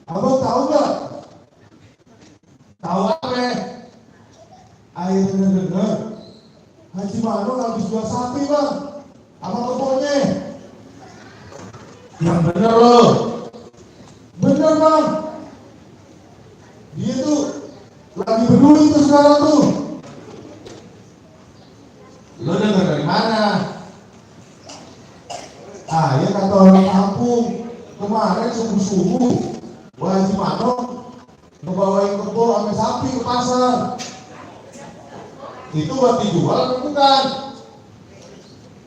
Abang tahu nggak? Tahu apa? Ayo dengar. Haji Manong habis jual sapi bang, sama kebunnya. Yang bener loh. Bener bang. Dia tuh lagi peduli tuh sekarang tuh. Lo dengar dari mana? Ya kata orang kampung kemarin subuh-subuh Haji Manong ngebawain kebo sama sapi ke pasar. Itu buat dijual atau bukan?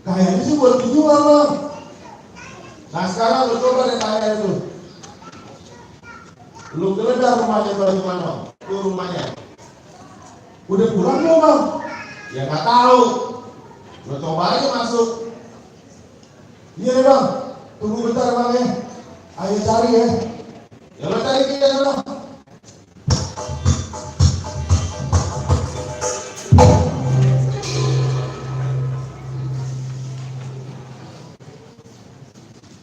Kayaknya sih buat dijual bang. Nah sekarang lu coba deh tanya itu. Lu geledah rumahnya Haji Manong, tuh rumahnya. Udah pulang belum bang? Ya nggak tahu. Lu coba aja masuk. Iya deh bang, tunggu bentar bang ya. Ayo cari ya. Ya lo cari dia dulu.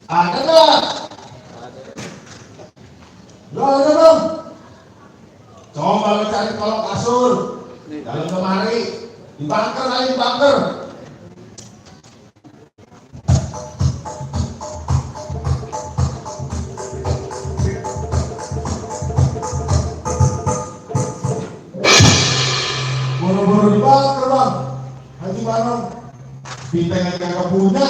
Ada nggak? Lo ada bang? Coba lo cari kolong kasur dalam lemari. Di bunker kali di bunker. Boro-boro di bunker bang. Haji Manong bintang aja nggak punya.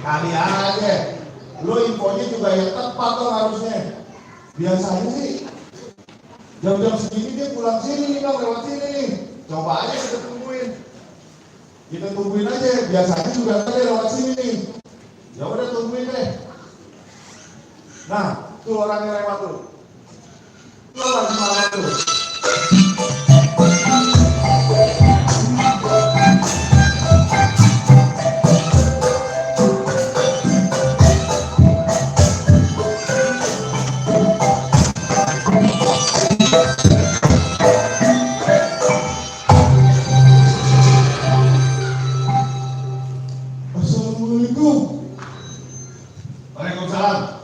Kali aja, lo infonya juga yang tepat dong harusnya. Biasanya sih jam-jam segini dia pulang sini nih dong, lewat sini nih. Coba aja kita tungguin aja. Biasanya juga ada lewat sini nih. Ya udah tungguin deh. Nah, tuh orangnya lewat tuh. Lo lagi malam tuh. Waalaikumsalam.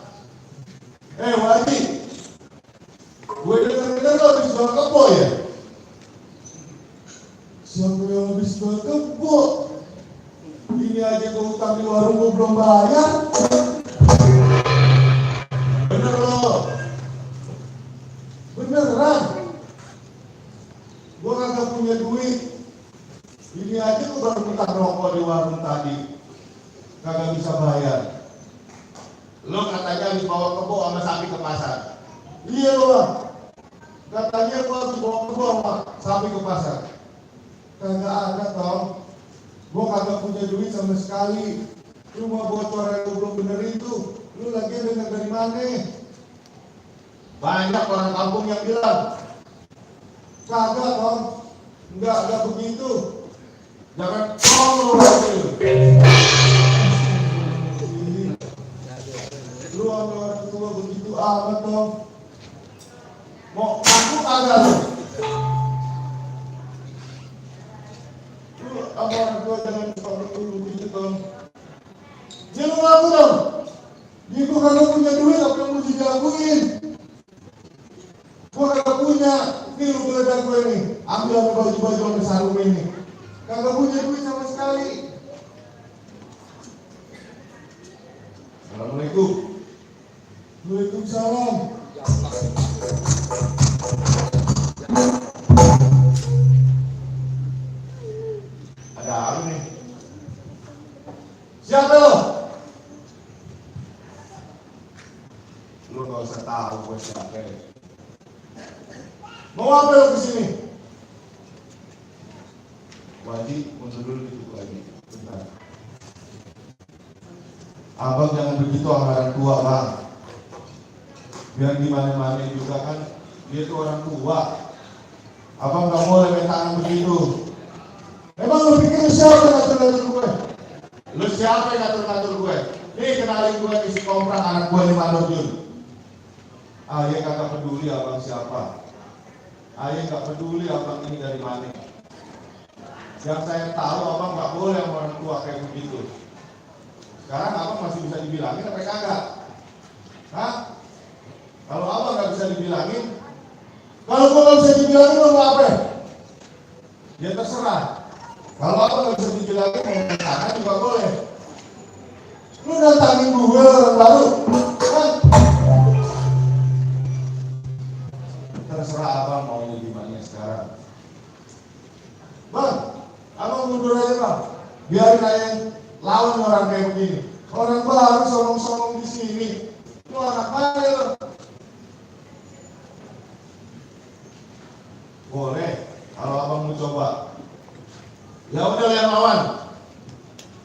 Wajib. Gue dengar lo habis jual kebo ya? Siapa yang habis jual kebo? Ini aja ke utang di warung gue belum bayar. Bener lo. Beneran. Gue kagak punya duit. Ini aja gue baru minta rokok di warung tadi. Kagak bisa bayar. Lo katanya habis bawa kebo sama sapi ke pasar. Iya lo bang. Katanya gua habis bawa kebo sama sapi ke pasar. Kagak ada tau. Gua kagak punya duit sama sekali. Cuma bocor yang lu belum benerin tuh. Lu lagi dengar dari mana? Banyak orang kampung yang bilang. Kagak bang. Enggak begitu. Jangan ngomong lagi. Lu sama orang tua begitu amat dong. Mau aku kagak lu. Lu sama orang tua jangan begitu dong. Dia lu ngaku dong. Dia gua kagak punya duit apa yang mesti dilakuin. Gua kagak punya. Nih lu geledah gue nih. Ambil sama baju-baju sama sarung ini. Kagak punya duit sama sekali. Assalamualaikum. Waalaikumsalam. Ada apa nih? Siapa lo? Lu gak usah tahu gue siapa. Mau apa lo kesini? Wajib mundur dulu gitu lagi. Bentar. Abang jangan begitu sama orang tua, bang. Biar gimana-mana juga kan dia itu orang tua. Abang gak boleh main tangan begitu. Emang lu pikir siapa yang ngatur-ngatur gue? Lu siapa yang ngatur-ngatur gue? Nih kenalin gue isi kontrak anak gue 5 Nordin. Ayah kagak peduli abang siapa. Ayah gak peduli abang ini dari mana. Yang saya tahu abang gak boleh sama orang tua kayak begitu. Sekarang abang masih bisa dibilangin apa kagak? Hah? Kalau abang gak bisa dibilangin, kalau gua gak bisa dibilangin lo mau apa? Ya terserah. Kalau abang gak bisa dibilangin, mau tangan juga boleh. Lu datangin gue orang baru, kan? Terserah abang mau gimana sekarang. Bang, abang mundur aja bang. Biarin aja yang lawan orang kayak begini. Orang baru somong-somong di sini. Lu anak mana lu? Boleh, kalau abang mau coba. Ya udah yang lawan.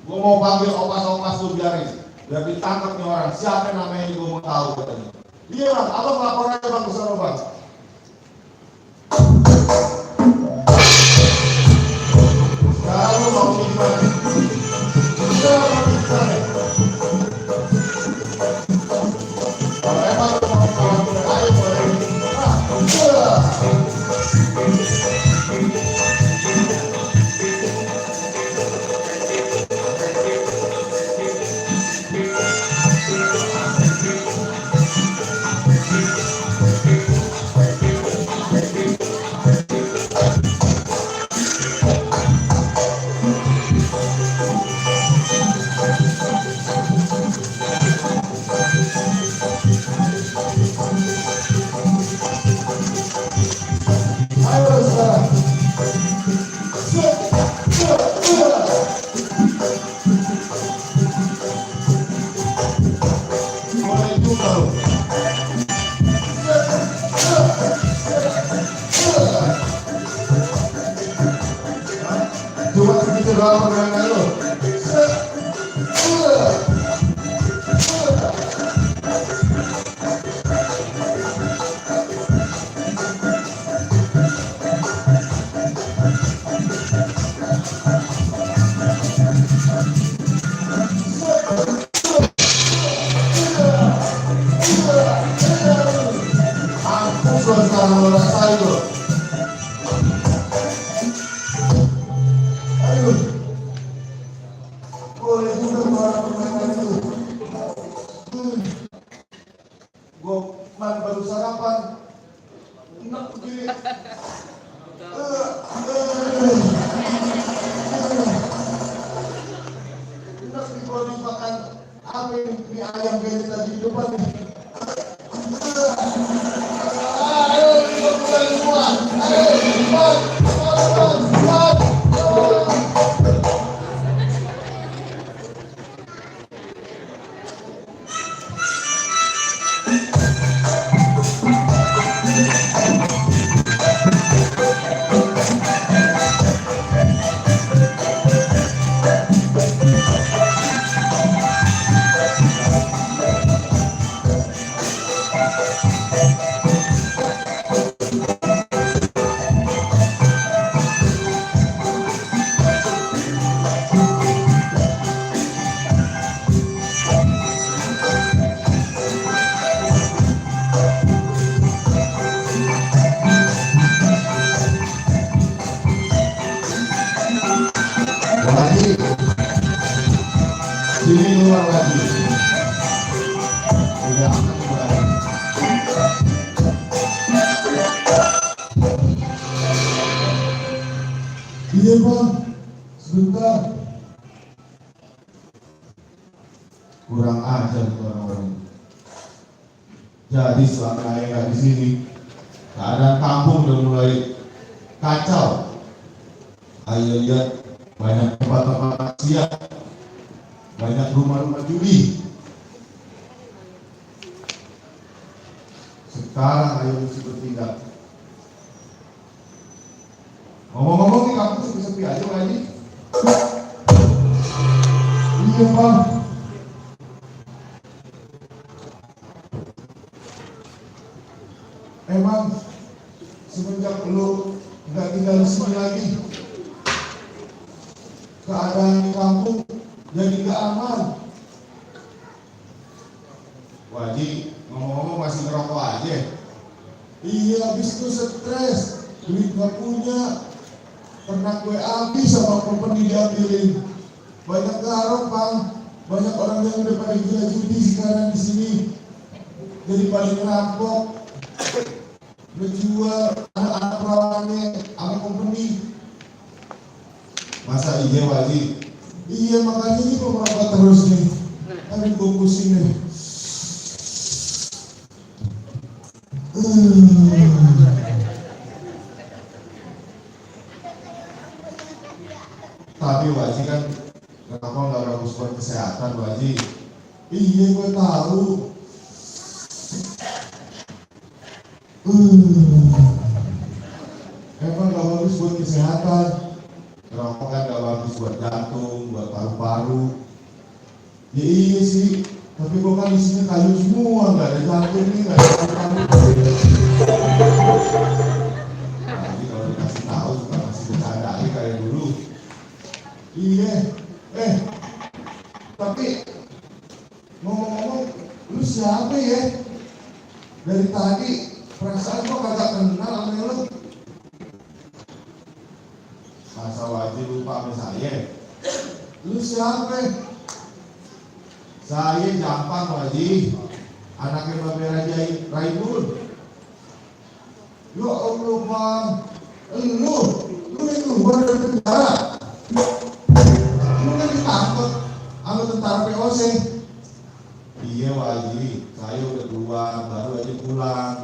Gua mau panggil opas-opas lu biarin. Biar ditangkap nih orang. Siapa namanya ini gua mau tahu katanya. Iya bang, abang lapor aja bang ke sana bang. Sekarang lu mau gimana? Sekarang mau gimana? Kalau emang lu mau ngelakuin ayo boleh. Cuma segitu doang permainan lu. Aku sekarang merasain lu. Ayo, boleh juga suara permainan itu. Gua baru sarapan. Enak begini. Enak nih kalau dimakan apa yang mie ayam kayak tadi di depan nih. Ayo, kita semua. Ayo, cepat. Lagi, sini luar lagi. Udah akan mulai. Iya bang, sebentar. Kurang ajar orang-orang ini. Jadi selama saya nggak di sini, keadaan kampung udah mulai kacau. Ayo lihat banyak tempat-tempat maksiat, banyak rumah-rumah judi. Sekarang ayo mesti bertindak. Ngomong-ngomong nih kamu sepi-sepi aja lagi. Iya bang. Emang semenjak lu nggak tinggal di sini lagi, keadaan di kampung jadi nggak aman. Wajib ngomong-ngomong masih ngerokok aja. Iya, habis itu stres, duit nggak punya, ternak gue habis sama company diambilin. Banyak garuk bang, banyak orang yang udah pada gila judi sekarang di sini. Jadi pada ngerampok, menjual anak-anak perawannya sama company. Masa iya wajib? Iya, makanya ini merokok terus nih. Aduh gue pusing nih. Tapi wajib kan kenapa nggak bagus buat kesehatan wajib? Iya gue tahu. Emang nggak bagus buat kesehatan. Rokok kan nggak bagus buat jantung, buat paru-paru. Ya iya sih. Tapi kok kan isinya kayu semua, nggak ada jantung nih, nggak ada paru-paru. Jadi kalau dikasih tahu suka masih bercanda kayak dulu. Iya, tapi ngomong-ngomong, lu siapa ya? Dari tadi perasaan kok kagak kenal sama lu. Masa wajib lupa sama saya? Lu siapa? Saya Jampang wajib, anaknya Mbak Raja Raibun. Ya Allah bang, lu yang keluar dari penjara. Lu kan ditangkap sama tentara POC. Iya wajib, saya udah keluar, baru aja pulang.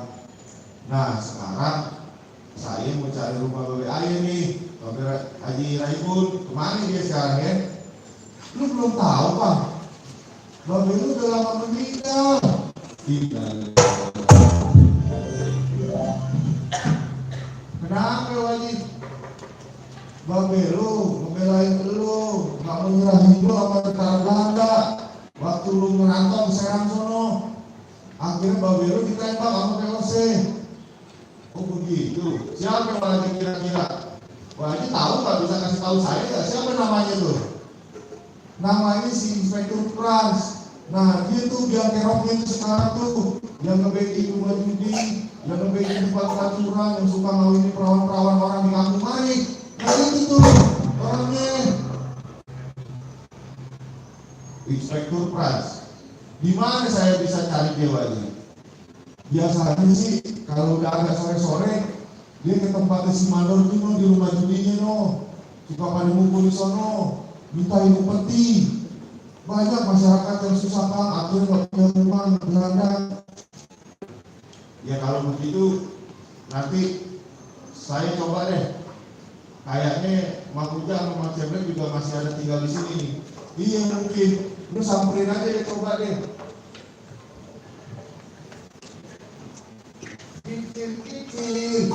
Nah sekarang saya mau cari rumah Babe Aye nih, Babe Haji Raibun. Kemana dia sekarang ya? Lu belum tahu bang, Babe lu udah lama meninggal. Kenapa wajib? Babe lu ngebelain lu, gak mau nyerahin lu sama tentara Belanda. Waktu lu merantau ke Serang sono, akhirnya Babe lu ditembak sama POC. Oh begitu. Siapa yang lagi kira-kira? Wajib tahu nggak, bisa kasih tahu saya nggak? Siapa namanya tuh? Namanya si Inspektur Frans. Nah dia tuh biang keroknya itu sekarang tuh, yang nge-backing rumah judi, yang nge-backing tempat pelacuran, yang suka ngawinin perawan-perawan orang di kampung mari. Nah itu tuh orangnya. Inspektur Frans. Di mana saya bisa cari dia lagi? Biasanya sih kalau udah agak sore-sore dia ke tempatnya si Mandor itu di rumah judinya no, suka pada ngumpul di sono, minta ilmu peti. Banyak masyarakat yang susah bang, akhirnya nggak punya rumah, gelandang. Ya kalau begitu nanti saya coba deh. Kayaknya Mak Uja sama Mak Ceblek juga masih ada tinggal di sini nih. Iya mungkin, lu samperin aja deh, coba deh. Kikir-kikir,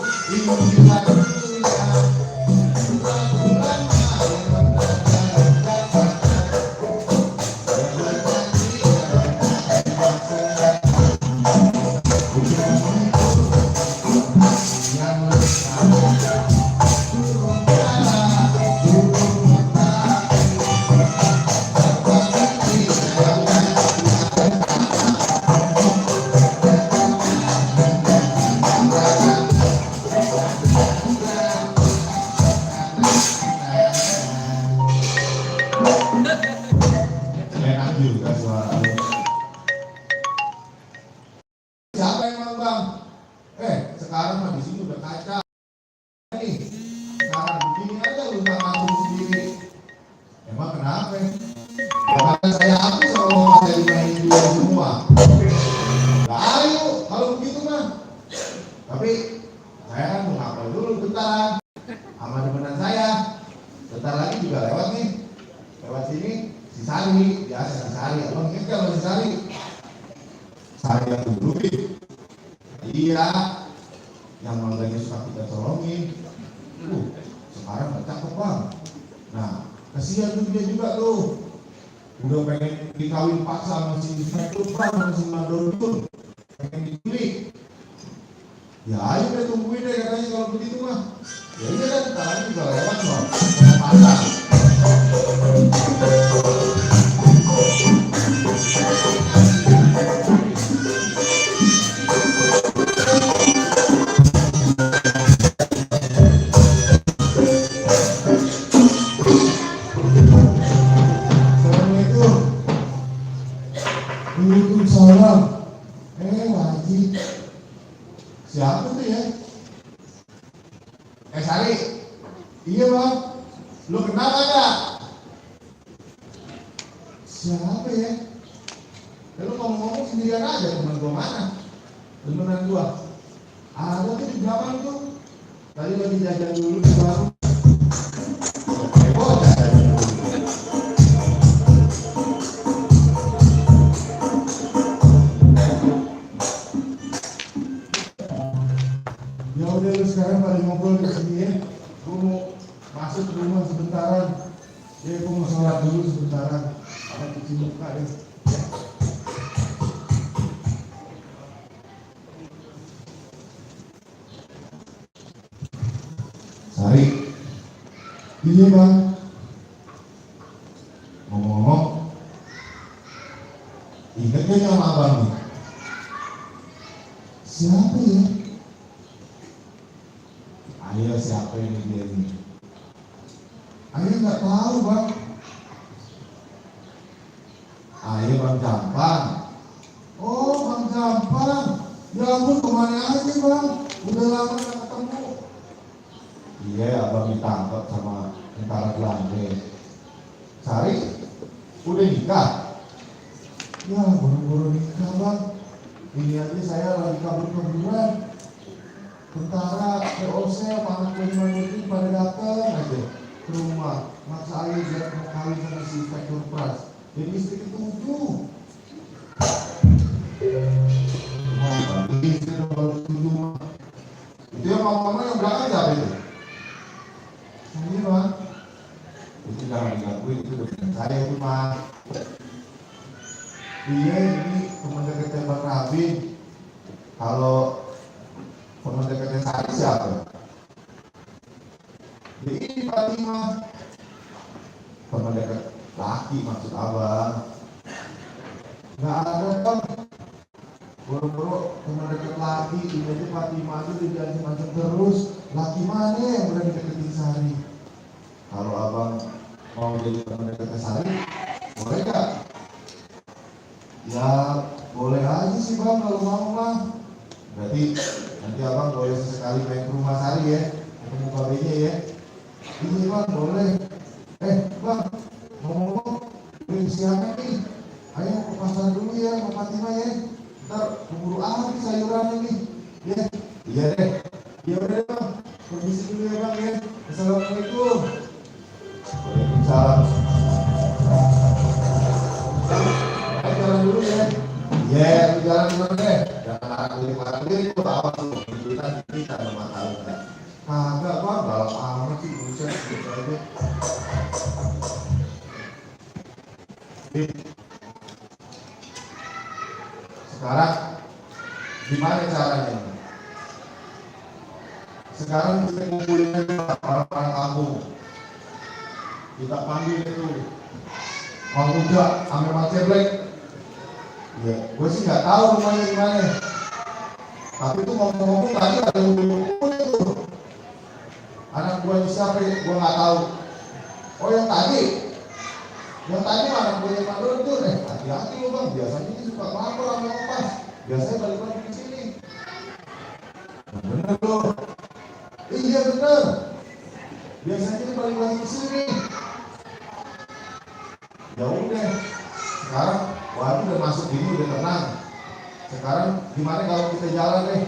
Bentar lagi juga lewat nih. Lewat sini, si Sari, biasa si Sari. Abang ingat kan si Sari? Sari yang dulu nih. Iya, yang mangganya suka kita tolongin. Sekarang gak cakep bang. Nah, kasihan tuh dia juga tuh. Udah pengen dikawin paksa sama si Inspektur bang, sama si Mandorun. Pengen diculik. Ya ayo deh tungguin deh katanya kalau begitu mah. Ya iya kan, kita lagi juga lewat loh. Mau pasang. Waalaikumsalam. Wajib. Siapa tuh ya? Sari. Iya bang. Lu kenal gak? Siapa ya? Lu ngomong-ngomong sendirian aja, temen gua mana? Temenan gua. Ada tuh di belakang tuh. Tadi lagi jajan dulu di warung. Ya udah lu sekarang pada ngobrol di sini ya. Gue mau masuk ke rumah sebentaran. Ya gue mau sholat dulu sebentaran. Ada cuci muka ya. Sari. Iya bang. Ngomong-ngomong, ingat gak nama abang nih? Siapa ya? Ayo siapa ini dia ini? Ayo nggak tahu bang. Ayo bang Jampang. Oh bang Jampang. Ya ampun kemana aja bang? Udah lama nggak ketemu. Iya abang ditangkap sama tentara Belanda. Sari, udah nikah? Ya buru-buru nikah bang. Ini aja saya lagi kabur-kaburan. Tentara, POC, anak kelima itu pada datang aja ke rumah. Maksa ayah biar mau kawin sama si Inspektur Pras. Jadi istri ketujuh. Istri nomor 7. Itu yang mama yang belakang siapa itu? Saya bang. Itu jangan digangguin, itu udah saya itu mah. Iya ini teman dekat Bang Rabin. Kalau teman dekatnya Sari siapa? Ya ini Fatimah. Teman dekat laki maksud abang. Nggak ada bang. Boro-boro teman dekat laki, ini aja Fatimah itu dijanji macam terus. Laki mana yang berani deketin Sari? Kalau abang mau jadi teman dekatnya Sari, boleh gak? Ya boleh aja sih bang kalau mau mah. Berarti nanti abang boleh sesekali main ke rumah Sari ya, ketemu babenya ya. Ini bang boleh. Bang, ngomong-ngomong, beli siapa nih? Ayo ke pasar dulu ya, Mbak Fatimah ya. Ntar keburu habis sayuran ini. Ya, iya deh. Ya udah deh bang, permisi dulu ya bang ya. Assalamualaikum. Waalaikumsalam. Ayo jalan dulu ya. Iya, jalan dulu deh. Jangan marah-marah itu apa tuh? Kita sama tahu kan? Kagak bang, galak amat sih buset gitu aja. Sekarang gimana caranya? Sekarang kita kumpulin aja orang-orang kampung. Kita panggil itu Mang Uja sama Mang Ceblek. Ya, gue sih nggak tahu rumahnya di mana. Tapi itu ngomong-ngomong tadi ada yang ngumpul itu. Anak gue siapa? Gue nggak tahu. Oh yang tadi anak gue yang mandor itu hati-hati lo bang. Biasanya ini suka lapor sama opas. Biasanya balik-balik ke sini. Bener lo. Iya bener. Biasanya ini balik-balik ke sini. Ya udah. Sekarang waduh udah masuk ini udah tenang. Sekarang gimana kalau kita jalan deh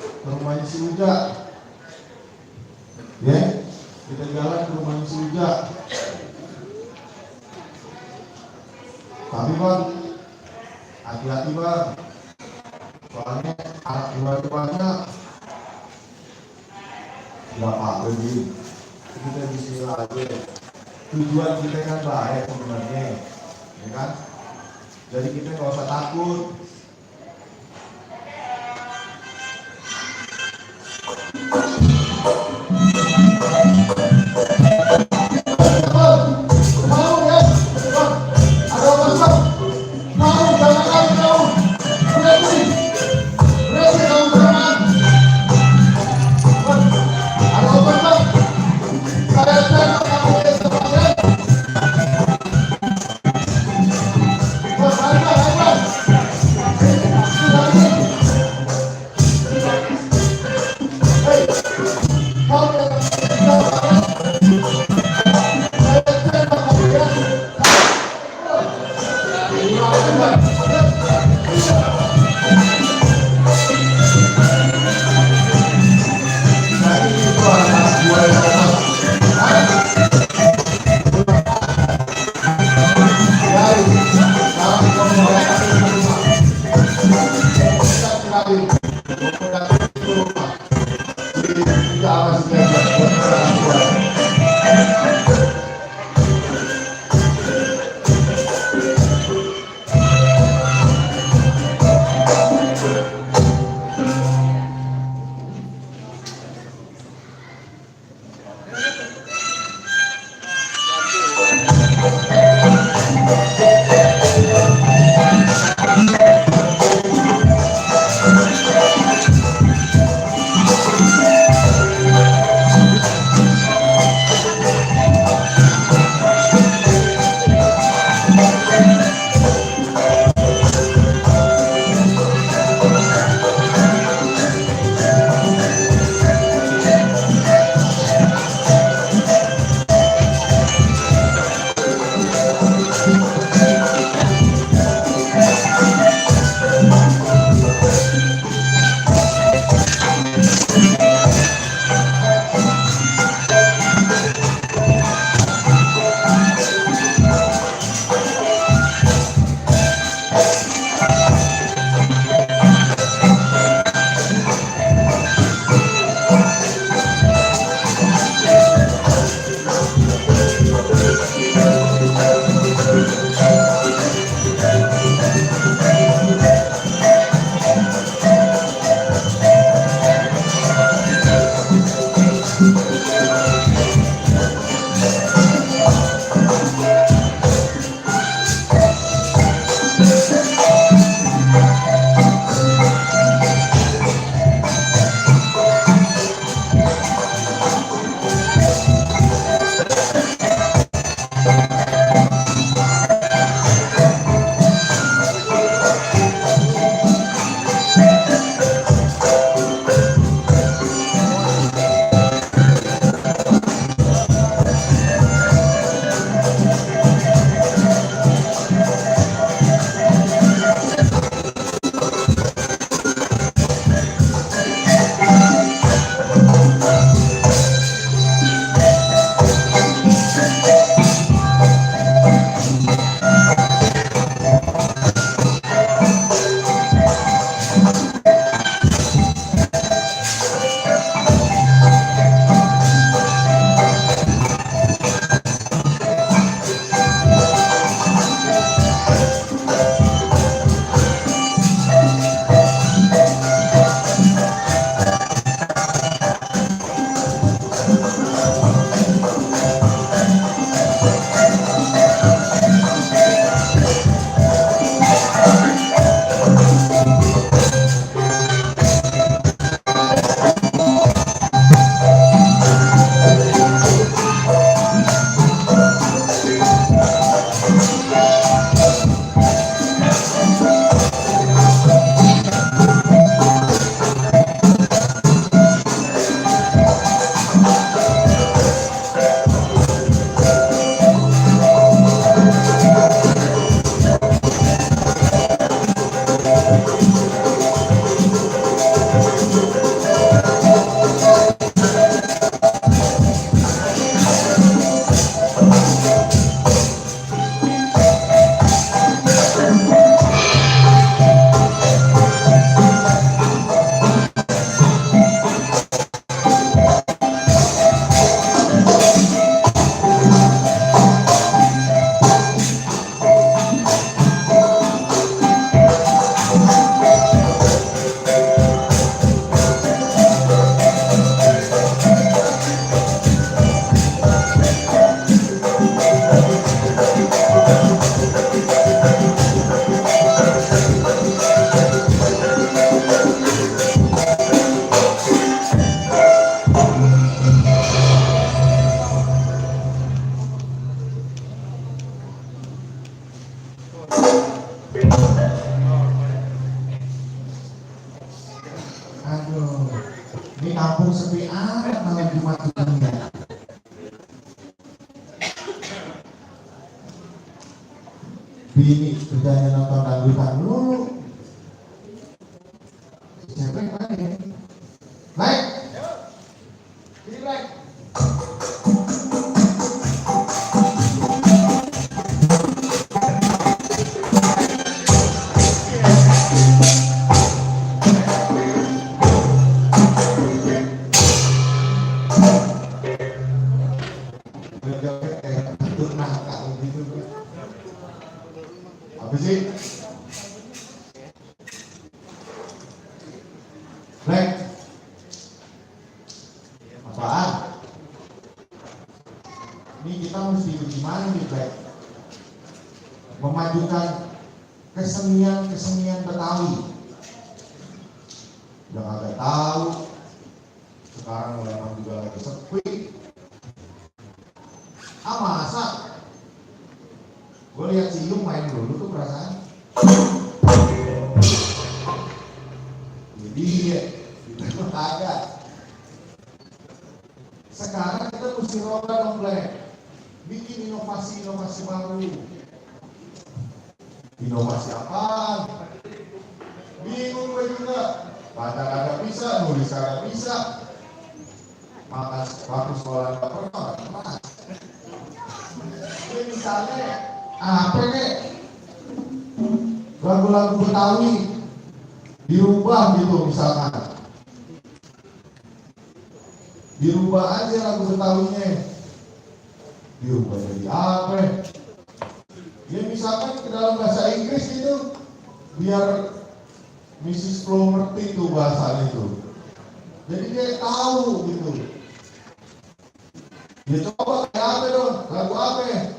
ke rumahnya si Uja? Ya, kita jalan ke rumahnya si Uja. juga. Tapi bang, hati-hati bang, soalnya anak buah-buahnya nggak apa-apa sih, kita bismillah aja. Tujuan kita kan baik sebenarnya, ya kan? Jadi kita nggak usah takut. bini kerjanya nonton dangdutan dulu. Siapa yang main? Naik. Sini naik. Apa sih? Black. Apaan? Ini kita mesti gimana nih Black? Memajukan kesenian Betawi. Udah kagak tahu. Sekarang memang juga lagi sepi. Masa? Gue lihat si Yung main dulu tuh perasaan. Jadi itu agak. Sekarang kita mesti roda dong Black. Bikin inovasi baru. Inovasi apa? Bingung gue juga. Baca kagak bisa, nulis kagak bisa. Makan waktu sekolah gak pernah. Ini misalnya apa nih? Lagu-lagu Betawi dirubah gitu misalkan. Dirubah aja lagu Betawinya. Dirubah jadi apa? Ya misalkan ke dalam bahasa Inggris gitu, biar Mrs. Flo ngerti tuh bahasanya itu. Jadi dia tahu gitu. Ya coba kayak apa dong? Lagu apa ya?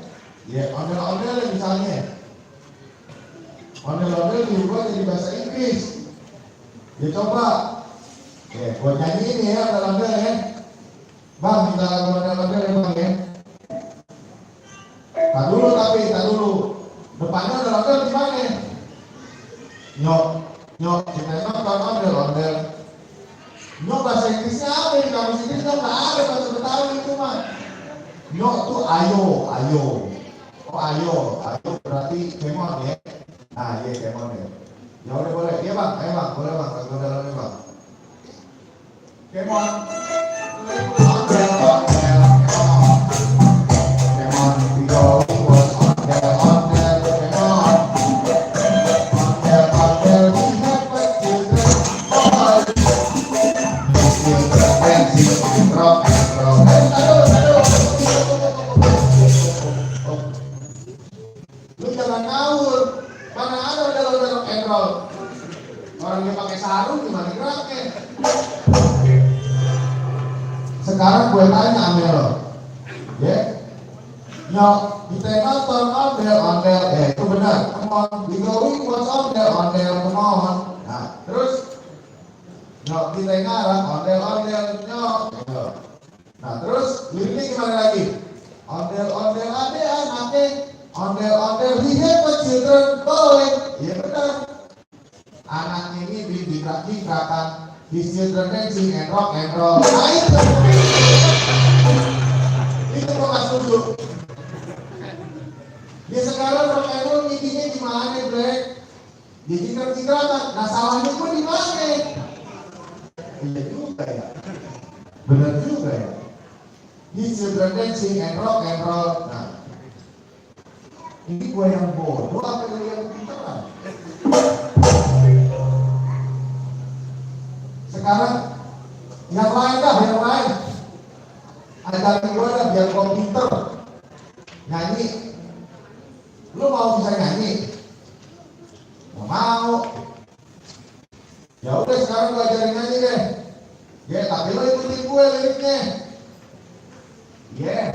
Ya ondel-ondel misalnya. Ondel-ondel diubah jadi bahasa Inggris. Ya coba. Ya buat nyanyi ini ya ondel-ondel ya. Bang minta lagu ondel-ondel ya bang ya. Tak dulu. Depannya ondel-ondel gimana? Nyok kita nonton ondel-ondel. Nyok bahasa Inggrisnya apa ya? Kamus Inggris kan nggak ada bahasa Betawi itu mah. Nyok tuh ayo. Oh ayo berarti kemon ya. Nah iya kemon ya. Ya udah boleh, iya bang, ayo bang, boleh bang, lagu dalamnya bang. Kemon. Kemon, tiga was ondel, kemon. Ondel, we have what children want. Dancing, rock and roll. Lu jangan ngawur, mana ada ondel-ondel rock and roll. Orang dia pakai sarung gimana geraknya? Sekarang gue tanya Amel, ya? Nyok, kita nonton ondel-ondel, itu benar. Come on, we going was ondel-ondel, come on. Nah, terus nyok kita ngarang ondel-ondel, nyok. Nah, terus liriknya gimana lagi? Ondel-ondel ade anaknya, ondel-ondel we have a children going. Iya benar. Anak ini dibikrak-bikrakan, his children dancing and rock and roll. Nah itu kok gak setuju. Ya sekarang rock and roll intinya gimana Black? Dicikrak-cikrakan, nah salahnya gue di mana? Iya juga ya. Benar juga ya. His children dancing and rock and roll. Nah ini gue yang bodoh apa yang pinteran? Sekarang yang lain dah, yang lain. Ajarin gue dah biar komputer nyanyi. Lu mau bisa nyanyi? Nggak mau. Ya udah sekarang gue ajarin nyanyi deh. Ya tapi lo ikutin gue liriknya. Ya.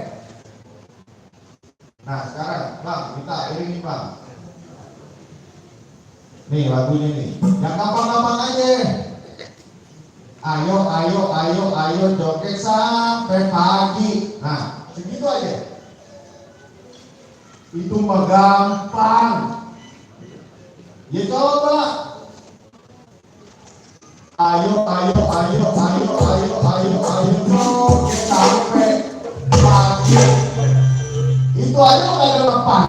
Nah sekarang bang, kita iringi bang. Nih lagunya nih. Yang gampang-gampang aja. Ayo joget sampai pagi. Nah, segitu aja. Itu mah gampang. Ya coba. Ayo joget sampai pagi. Itu aja nggak ada lepas.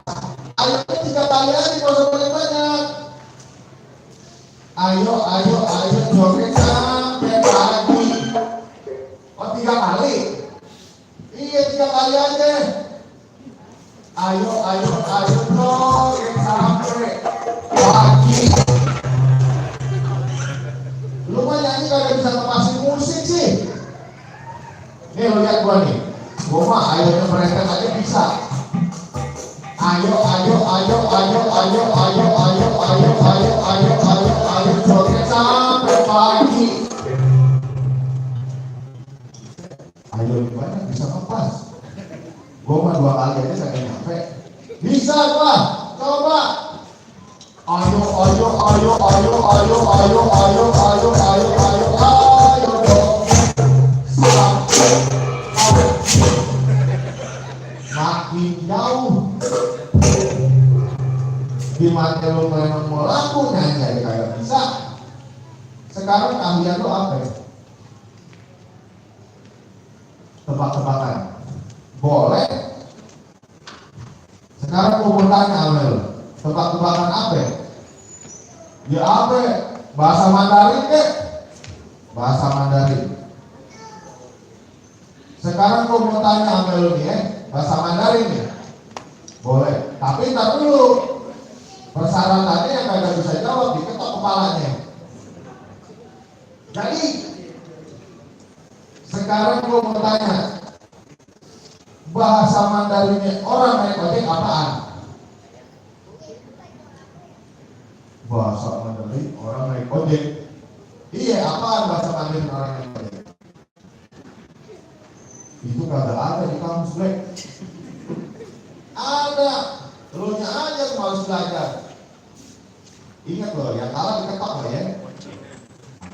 Ayo 3 kali aja, gak usah banyak-banyak. Ayo joget sampai pagi. Oh 3 kali? Iya 3 kali aja. Ayo joget sampai pagi. Lu mah nyanyi kagak bisa lepasin musik sih. Nih lo lihat gua nih. Gua mah ayonya berentet aja bisa. Ayo joget sampai pagi. Ayo gimana bisa lepas? Gua mah 2 kali aja sampai nyampe. Bisa gua, coba. Ayo makin jauh. Gimana lu memang mau laku nyanyi aja kagak bisa. Sekarang keahlian lu apa ya? Tebak-tebakan. Boleh. Sekarang gua mau tanya sama lu. Tebak-tebakan apa? Ya apa? Bahasa Mandarin kek? Bahasa Mandarin. Sekarang gua mau tanya sama lu nih ya, bahasa Mandarin ya? Boleh. Tapi ntar dulu. Persyaratannya yang kagak bisa jawab diketok kepalanya. Jadi sekarang gua mau tanya, bahasa Mandarinnya orang naik ojek apaan? Bahasa Mandarin orang naik ojek. Iya, apaan bahasa Mandarin orang naik ojek? Itu kagak ada di kamus gue. Ada, lu nya aja harus belajar. Ingat loh, yang kalah diketok loh ya.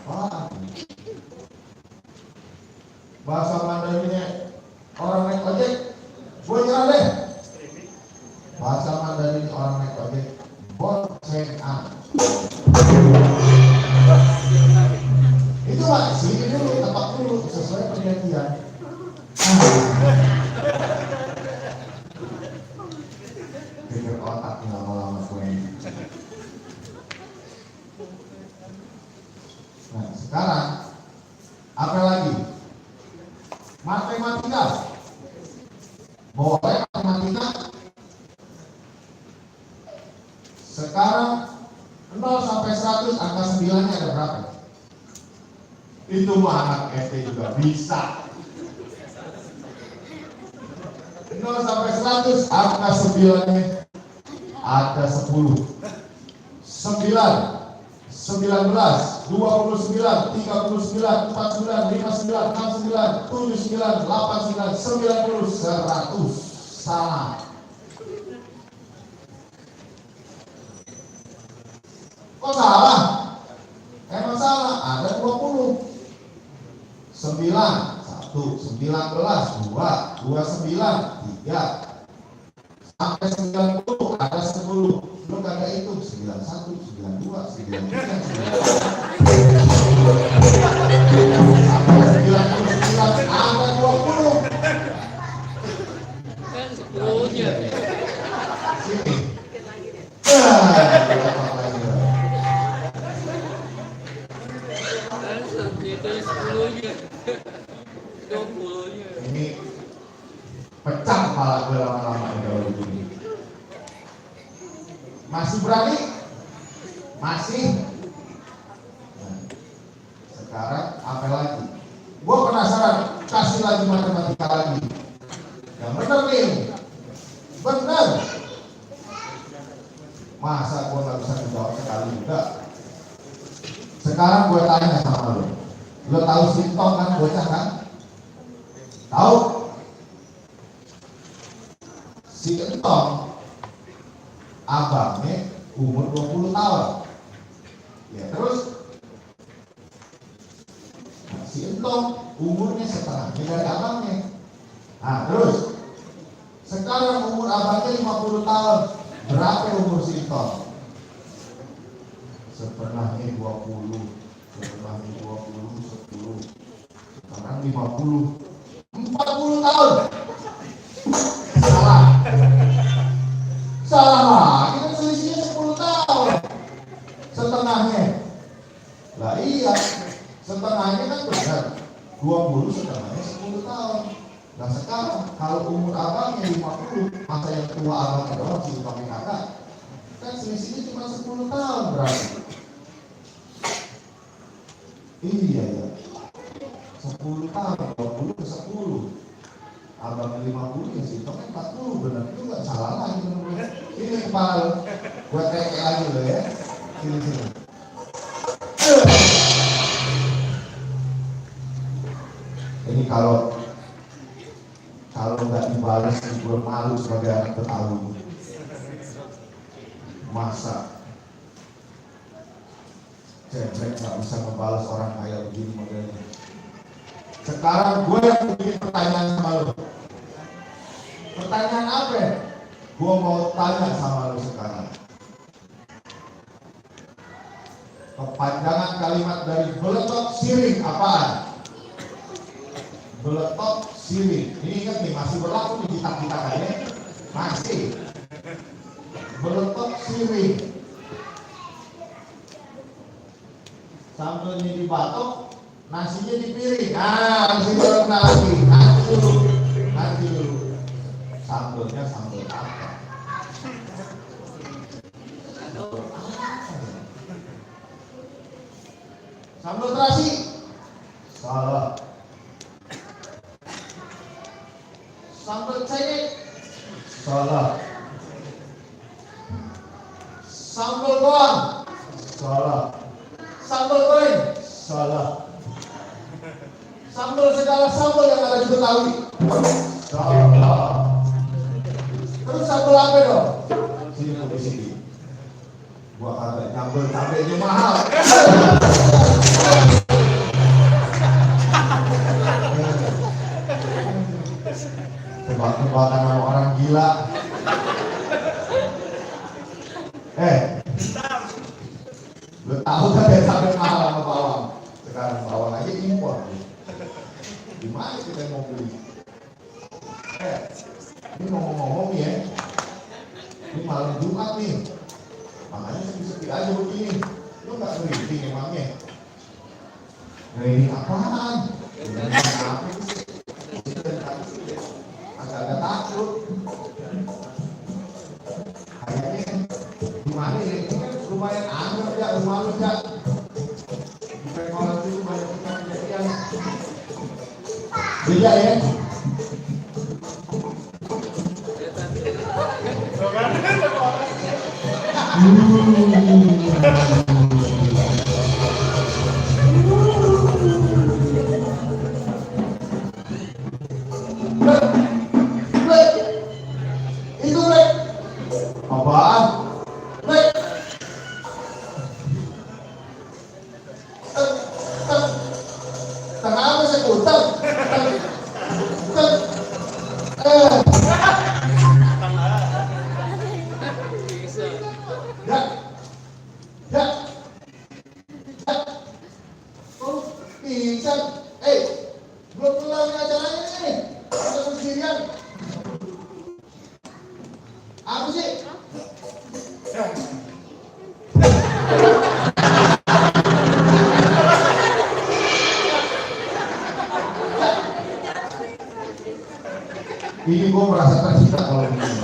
Apa? Bahasa Mandarinnya orang naik ojek, gue nyerah deh. Bahasa Mandarin orang naik ojek, boncengan. Itu Pak, sini dulu, tebak dulu sesuai perjanjian. Pikir otak lama-lama gue. Nah, sekarang apa lagi? Matematika. Boleh matematika? Sekarang 0 sampai 100 angka 9-nya ada berapa? Itu mah anak SD juga bisa. 0 sampai 100 angka 9-nya ada 10. 9 19, 29, 39, 49, 59, 69, 79, 89, 90, 100. Salah. Kok salah? Emang salah, ada 20. 9, 1, 19, 2, 29, 3. Sampai 90 ada 10. Lu kagak hitung 91, 92, 93, 94. Sampai 99 ada 20. Kan 10-nya. Sini. Kan segitu 10-nya. 20-nya. Ini pecah kepala gue lama-lama kalau begini. Masih berani? Masih? Nah, sekarang apa lagi? Gue penasaran, kasih lagi matematika lagi. Yang bener nih, bener. Masa gue gak bisa menjawab sekali juga? Sekarang gue tanya sama lo. Lo tahu Sintong kan, bocah kan? Tahu? Si Entong abangnya umur 20 tahun. Ya terus si Entong umurnya setengahnya dari abangnya. Nah terus sekarang umur abangnya 50 tahun. Berapa umur si Entong? Setengahnya 20, setengahnya 20, 10. Sekarang 50, 40 tahun. Salah. Salah 20 setengahnya 10 tahun. Nah sekarang kalau umur abangnya 50, masa yang tua abangnya doang sih pakai kakak, kan selisihnya cuma 10 tahun berarti. Iya ya, 10 tahun, 20 ke 10. Abangnya 50 ya sih, kan 40 benar, itu gak salah lagi bener-bener. Ini kepala lo, gue teke lagi lo ya. Sini. Ini kalau nggak dibalas, gue malu sebagai anak Betawi. Masa cebrek nggak bisa membalas orang kaya begini modelnya. Sekarang gue yang bikin pertanyaan sama lo. Pertanyaan apa? Gue mau tanya sama lo sekarang. Kepanjangan kalimat dari beletok siring apaan? Beletok siring. Ini ingat nih, masih berlaku di kita ya? Masih. Beletok siring. Sambelnya di batok, nasinya di piring. Masih belum lagi. Nanti dulu. Sambelnya sambel apa? Sambal terasi? Salah. Sambal cengkeh? Salah. Sambal bawang? Salah. Sambal goreng? Salah. Sambal segala sambal yang ada di Betawi? Salah. Terus sambal apa dong? Sini di sini. Gua kagak nyambel cabenya mahal. Tebak-tebakan sama orang gila. Lu tahu kan ya cabai mahal sama bawang. Sekarang bawang aja impor. Gimana kita mau beli? Ini ngomong-ngomong ya. Ini malam Jumat nih. Makanya sepi-sepi aja begini. Lu gak ngeriting emangnya? Ngeriting apaan? Ngeriting apa sih? Agak-agak takut. Kayaknya gimana ya? Ini kan lumayan anggar ya, rumah lu ya. Bukan malam itu banyak kejadian. Beda ya? Itu Blek. Apaan? Blek. Tengah apa saya utang? Belum kelar acaranya nih. Ada persirian. Apa sih? Ini gue merasa tersiksa kalau begini.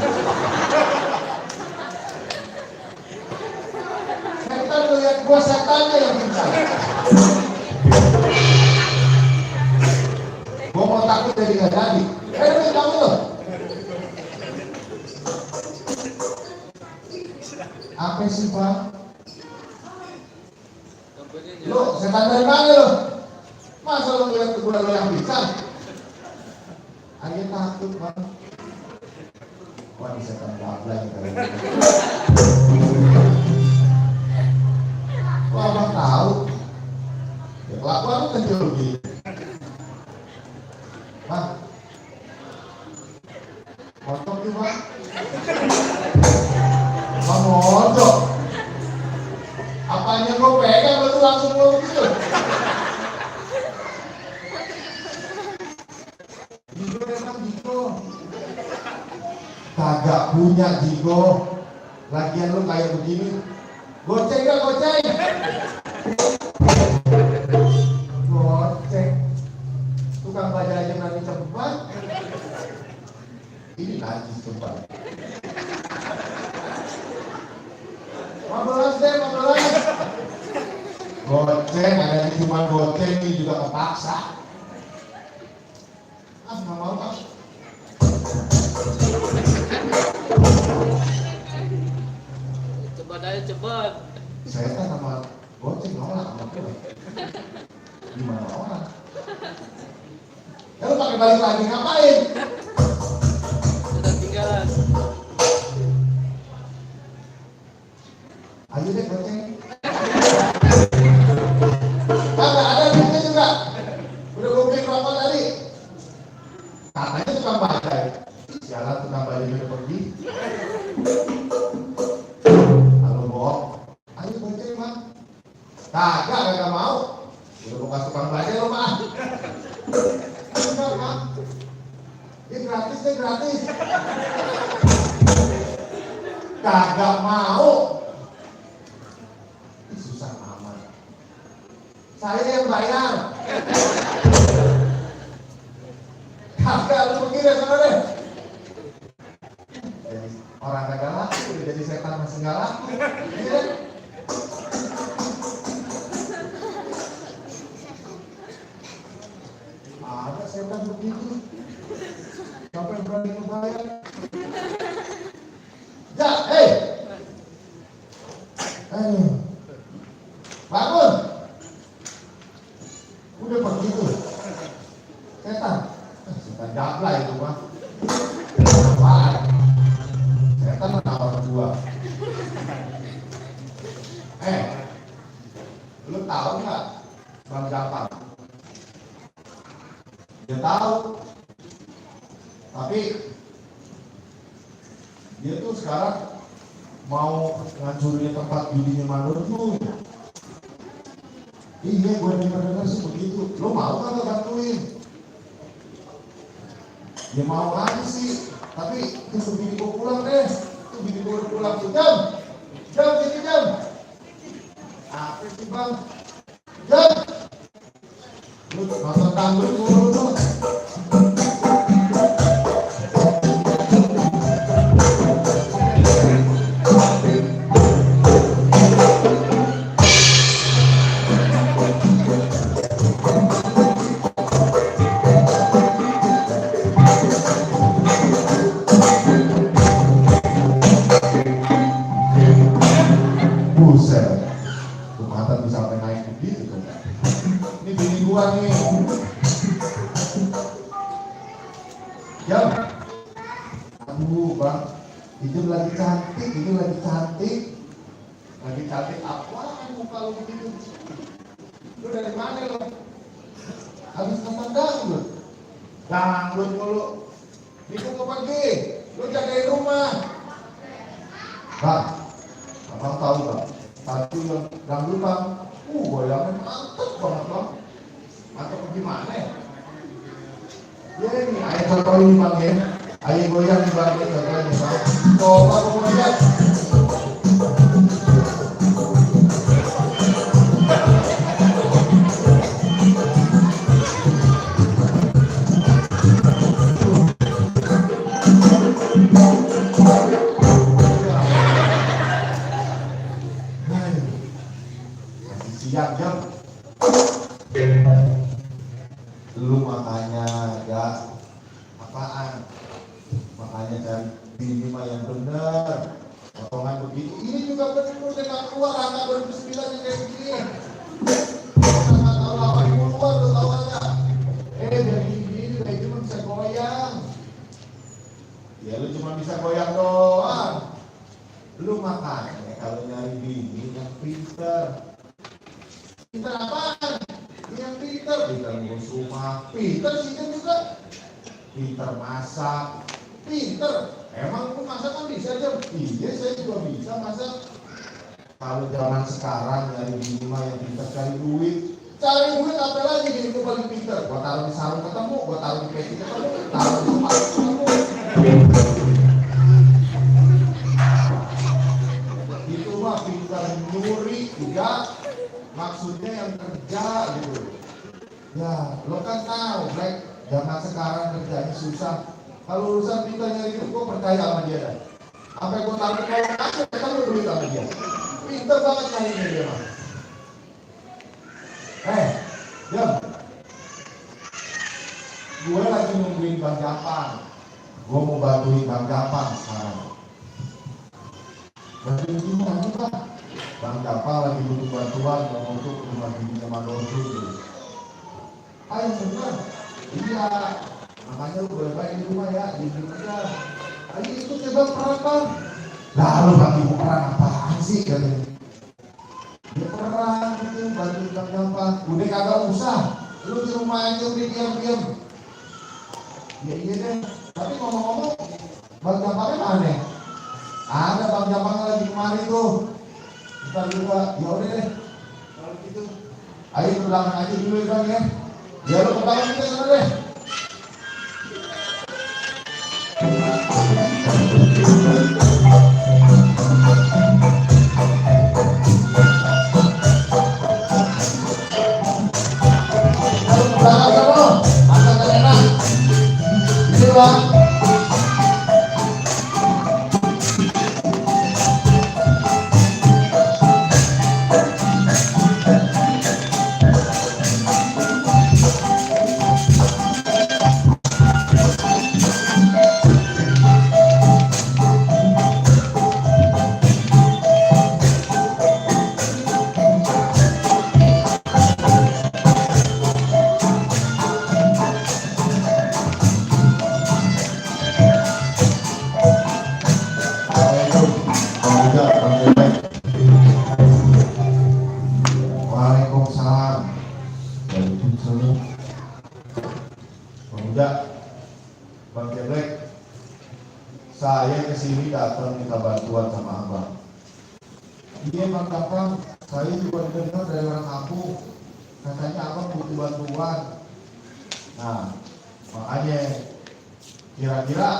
Setan lihat gue, setannya yang pingsan. Gue mau takut jadi gak jadi. Ini kamu loh. Apa sih Pak? Lo setan dari mana lo? Masa lo ngeliat kuda lo yang pingsan? Ayo takut Pak. Wah ini setan babla nih kali ini. Kok abang tahu? Ya kelakuan lu kecil gitu. Pak, kotor tuh Pak. Bang mondok. Apanya gue pegang lu tuh langsung lu gitu. Jigo emang Jigo. Kagak punya Jigo. Lagian lu kayak begini. Goceng gak goceng? Goceng. najis kembali. 15 deh, 15. Goceng, ada cuma goceng ini juga kepaksa. Nggak mau ah. Cepat aja cepat. Saya kan sama goceng nolak sama gue. Gimana orang? Ya lu pakai balik lagi ngapain? Sudah tinggalan. Ayo deh goceng. Ada duitnya juga. Udah gue beli rokok tadi. Katanya tukang bajai. Sialan tukang bajai udah pergi. Halo Bob. Ayo goceng mah. Kagak mau. Udah gue kasih tukang bajai lo mah. Enggak mah. Ini gratis deh gratis. Kagak mau. Susah amat. Saya yang bayar. Kagak lu begini deh sana deh. Jadi orang kagak laku, udah jadi setan masih nggak laku. Ini deh. Ada setan begitu. Siapa yang berani ngebayar? Ya, hei. Ayo. Bangun. Udah pergi tuh. Setan. Setan jabla itu mah. Apaan? Setan menawar dua. Lu tahu nggak Bang Japar? Dia tahu. Tapi dia tuh sekarang mau ngancurin tempat judinya Manur tuh. Iya, gue dengar sih begitu. Lo mau kan bantuin? Ya mau aja sih. Tapi itu bini gue pulang deh. Itu bini gue udah pulang tuh. Jam sini jam. Apa sih bang? Jam. Lu nonton tanggung dulu tuh. Buset, Jumatan bisa sampai naik begitu kan? Ini bini gua nih. Jam. Aduh bang, itu lagi cantik, lagi cantik apaan muka lu begitu? Lu dari mana lo? Habis nonton dangdut? Dangdut mulu. Itu mau pergi, lu jagain rumah. Bang, abang tahu bang, tadi yang dangdut bang, goyangnya mantep banget bang. Mantep gimana ya? Ya ini, ayo contohin bang ya. Ayo goyang nih bang, contohin nih bang. Coba kamu lihat. Siap jam. Lu makanya gak apaan, makanya cari bini mah yang bener. Potongan begitu, ini juga bener dengan keluar angka 2009 yang kayak gini. Sama tahun 80-an lu tahu aja. Dari gini kayak cuma bisa goyang. Ya lu cuma bisa goyang doang. Lu makanya kalau nyari bini yang pinter. Pinter apaan? Yang pinter ngurus rumah, pinter sih kan juga. Pinter masak, pinter. Emang lu masak kan bisa aja? Iya, saya juga bisa masak. Kalau zaman sekarang nyari bini mah yang pinter cari duit. Cari duit apa lagi jadi gue paling pinter? Gua taruh di sarung ketemu, gua taruh di peci ketemu, taruh di sepatu ketemu. Itu mah pinter nyuri, enggak. Maksudnya yang kerja gitu. Ya, lo kan tahu, Black, zaman sekarang kerjanya susah. Kalau urusan minta nyari duit, gue percaya sama dia dah. Sampai gue taruh kalau aja, kan gue duit sama dia. Pinter banget nyarinya dia mah. Jam. Gue lagi nungguin Bang Japang. Gue mau bantuin Bang Japang sekarang. Bantuin gimana Pak? Bang Japang lagi butuh bantuan untuk rumah bibinya Mandorjo. Ayo benar. Iya. Makanya lu boleh di rumah ya, di aja. Ayo ikut ya Bang perang Bang. Lalu bagi perang apaan sih katanya? Dia perang gitu, bantuin Bang Japang. Udah kagak usah. Lu di rumah aja udah diam-diam. Ya iya deh. Tapi ngomong-ngomong, Bang Japangnya mana? Ada Bang Japangnya lagi kemari tuh. Ntar juga, ya udah deh. Kalau gitu, ayo ke belakang aja dulu ya Bang ya. Ya lu ke belakang kita sana deh. Waalaikumsalam. Waalaikumsalam. Pemuda, Bang Ceblek, saya kesini datang minta bantuan sama abang. Iya Bang Kapang, saya juga dengar dari orang kampung, katanya abang butuh bantuan. Nah, makanya kira-kira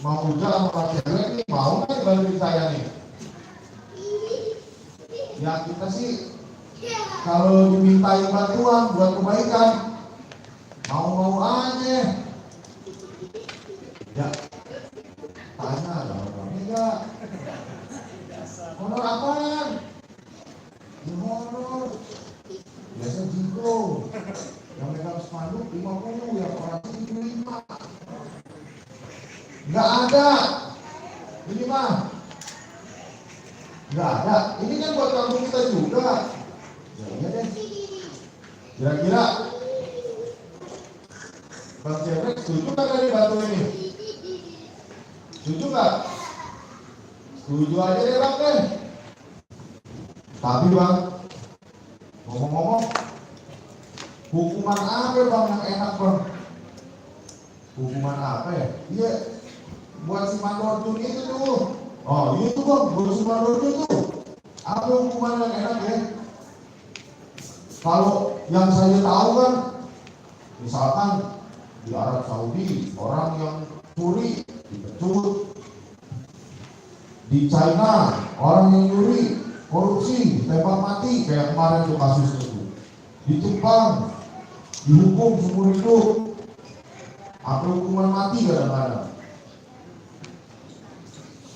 mau ujar sama Bang Ceblek nih, mau nggak bantuin saya nih? Ya kita sih kalau dimintai bantuan buat kebaikan mau-mau aja. Ya tanya ada orangnya enggak? Honor apaan? Ya honor biasa jigo yang megang spanduk 50, yang orang 75. Enggak ada ini mah. Enggak ada. Ini kan buat kampung kita juga. Ya iya deh. Kira-kira Bang Ceblek setuju nggak kali bantu ini? Setuju nggak? Setuju aja deh Bang deh. Tapi Bang, ngomong-ngomong, hukuman apa Bang yang enak Bang? Hukuman apa ya? Iya, buat si Mandorjo itu tuh. Oh itu Bang, buat si Mandorjo tuh. Apa hukuman yang enak ya? Kalau yang saya tahu kan, misalkan di Arab Saudi orang yang curi dipecut, di China orang yang nyuri korupsi ditembak mati kayak kemarin tuh kasus itu, di Jepang dihukum seumur hidup atau hukuman mati kadang-kadang.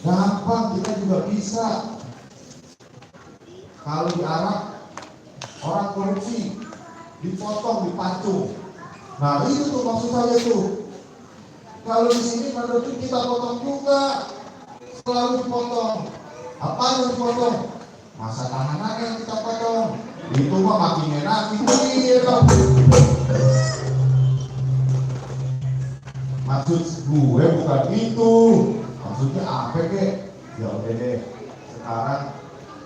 Gampang kita juga bisa. Kalau di Arab orang korupsi dipotong, dipacung. Nah itu tuh maksud saya tuh. Kalau di sini menurut kita potong juga, selalu dipotong. Apa yang dipotong? Masa tahanan yang kita potong. Itu mah makin enak gitu. Maksud gue bukan itu. Maksudnya apa kek? Ya udah deh. Sekarang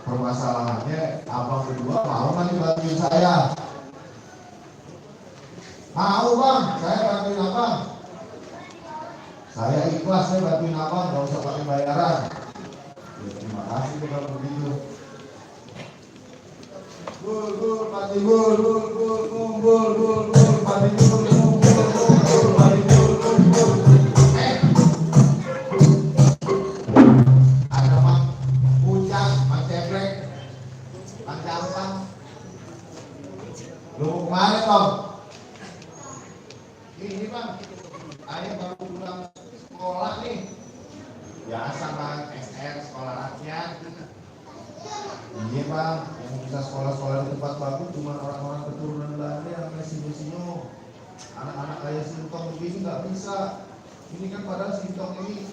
permasalahannya abang berdua mau nggak dibantuin saya? Mau Bang, saya bantuin abang. Saya ikhlas saya bantuin abang, nggak usah pakai bayaran. Ya, terima kasih kalau begitu. Gul, mati gul, mati gul, mati gul. Ada Bang Puncak, Bang Ceblek, Bang Jampang. Lu mau kemana Bang? Ini Bang, ayo Bang. sekolah nih. Biasa bang, SR, sekolah rakyat. Iya bang, yang bisa sekolah-sekolah di tempat bagus cuma orang-orang keturunan Belanda yang kayak Sinyo-Sinyo. Anak-anak kayak Sintong begini nggak bisa. Ini kan padahal Sintong ini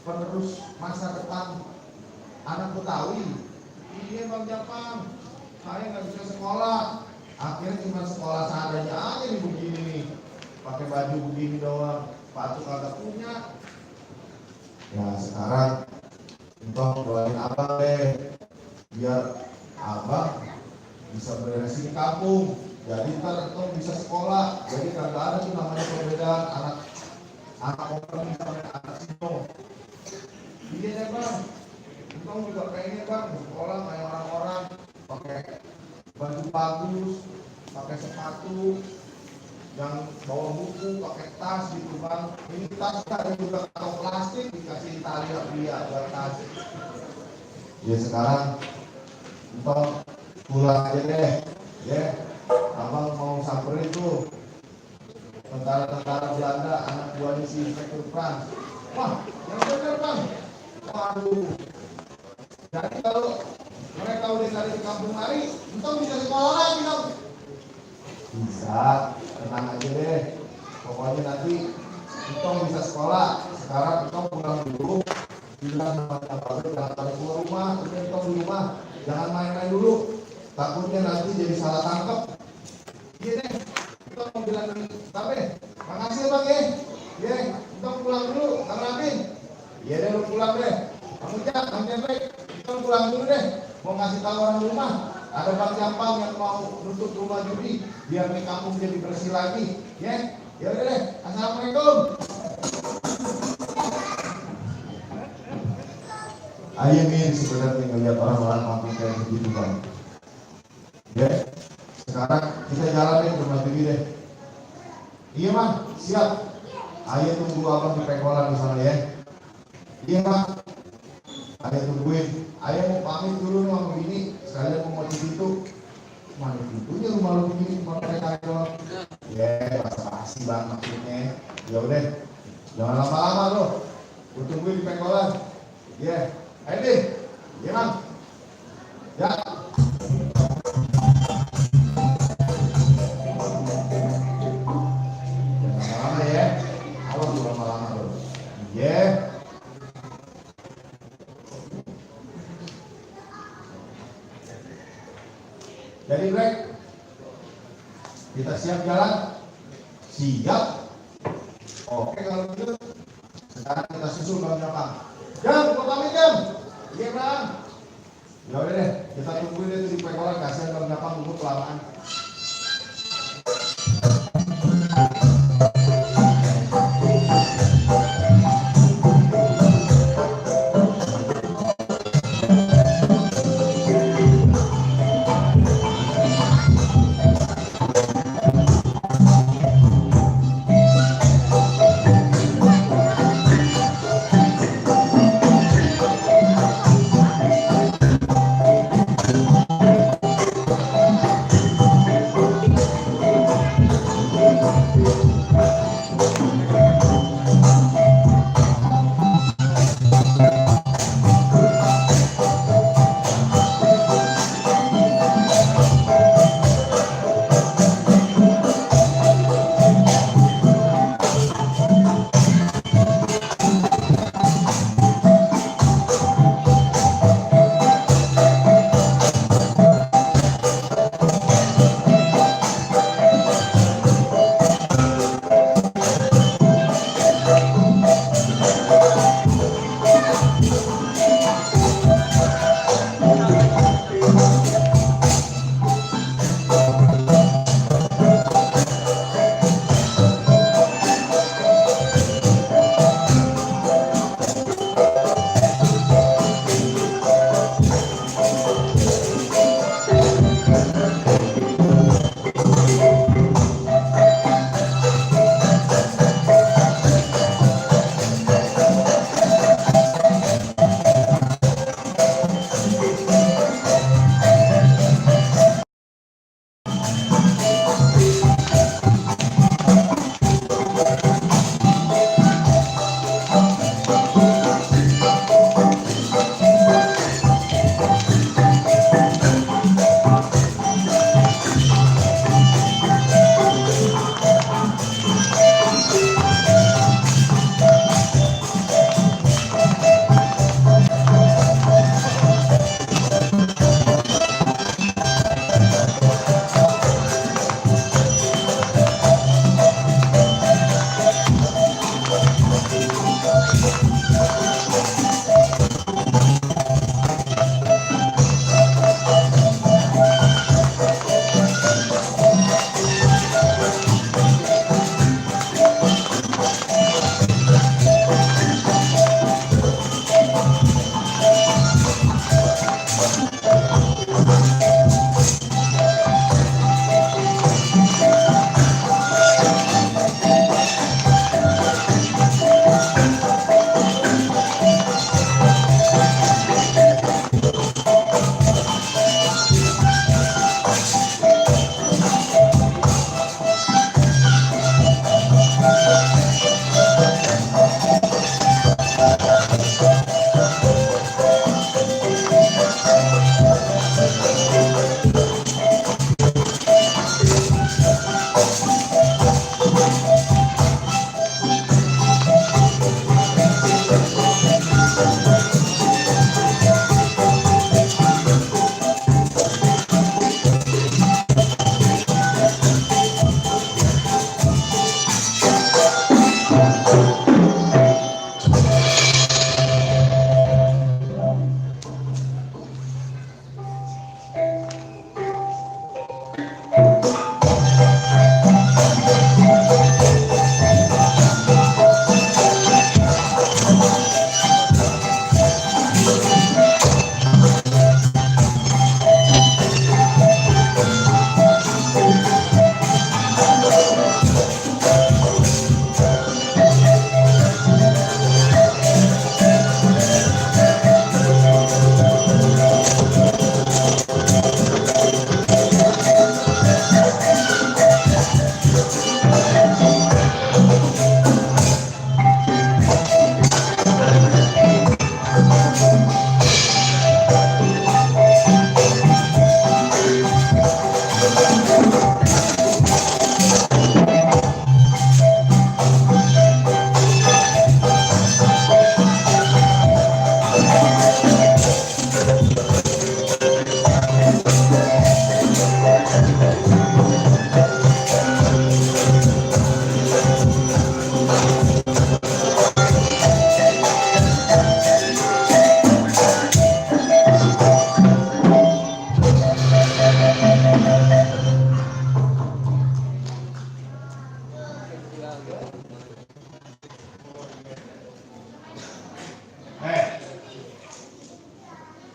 penerus masa depan anak Betawi. Iya bang Japang, saya nggak bisa sekolah. Akhirnya cuma sekolah seadanya aja nih begini nih. Pakai baju begini doang, sepatu kagak punya. Ya sekarang Sintong doain abang deh, biar abang bisa beresin kampung. Jadi ntar Entong bisa sekolah. Jadi kagak ada tuh namanya perbedaan anak orang sama anak Sino. Iya deh bang, Entong juga pengen bang sekolah kayak orang-orang, pakai baju bagus, pakai sepatu, yang bawa buku, pakai tas gitu bang. Ini tas ada juga kantong plastik dikasih tali dia buat tas. Ya sekarang Entong pulang aja deh, ya. Abang mau samperin tuh tentara-tentara Belanda, anak buahnya si Inspektur Frans. Wah, yang bener bang. Waduh. Jadi kalau mereka udah cari di kampung lari, Entong bisa sekolah lagi dong. Bisa, tenang aja deh. Pokoknya nanti Entong bisa sekolah. Sekarang Entong pulang dulu. Bilang sama abang jangan pada keluar rumah, terus Entong di rumah. Jangan main-main dulu. Takutnya nanti jadi salah tangkap. Iya deh, kita mau bilang tapi makasih bang ya. Iya, kita pulang dulu, Kang Ramin. Iya deh, lu pulang deh. Kamu jangan, Kang Jempek, kita pulang dulu deh. Mau ngasih tahu orang rumah, ada Bang Jampang yang mau nutup rumah judi, biar di kampung jadi bersih lagi. Ya, ya udah deh. Assalamualaikum. Ayo nih sebenarnya ngeliat orang-orang kampung kayak begitu bang. Ya. Sekarang kita jalan deh ke rumah TV deh. Iya bang, siap. Ayo tunggu abang di pengkolan di sana ya. Iya bang. Ayo tungguin. Ayo mau pamit dulu nih sama bini. Sekalian mau ngocok pintu. Mana pintunya rumah lu begini cuma pakai kayu doang. Ya, basa-basi bang maksudnya. Ya udah. Jangan lama-lama lo. Gue tungguin di pengkolan. Ya. Ayo deh. Iya bang. Ya. Jadi break. Kita siap jalan? Siap. Oke kalau gitu. Sekarang kita susul Bang Japang. Jam, mau pamit jam? Iya bang. Ya udah deh, kita tungguin itu di pengkolan. Kasihan Bang Japang dulu kelamaan.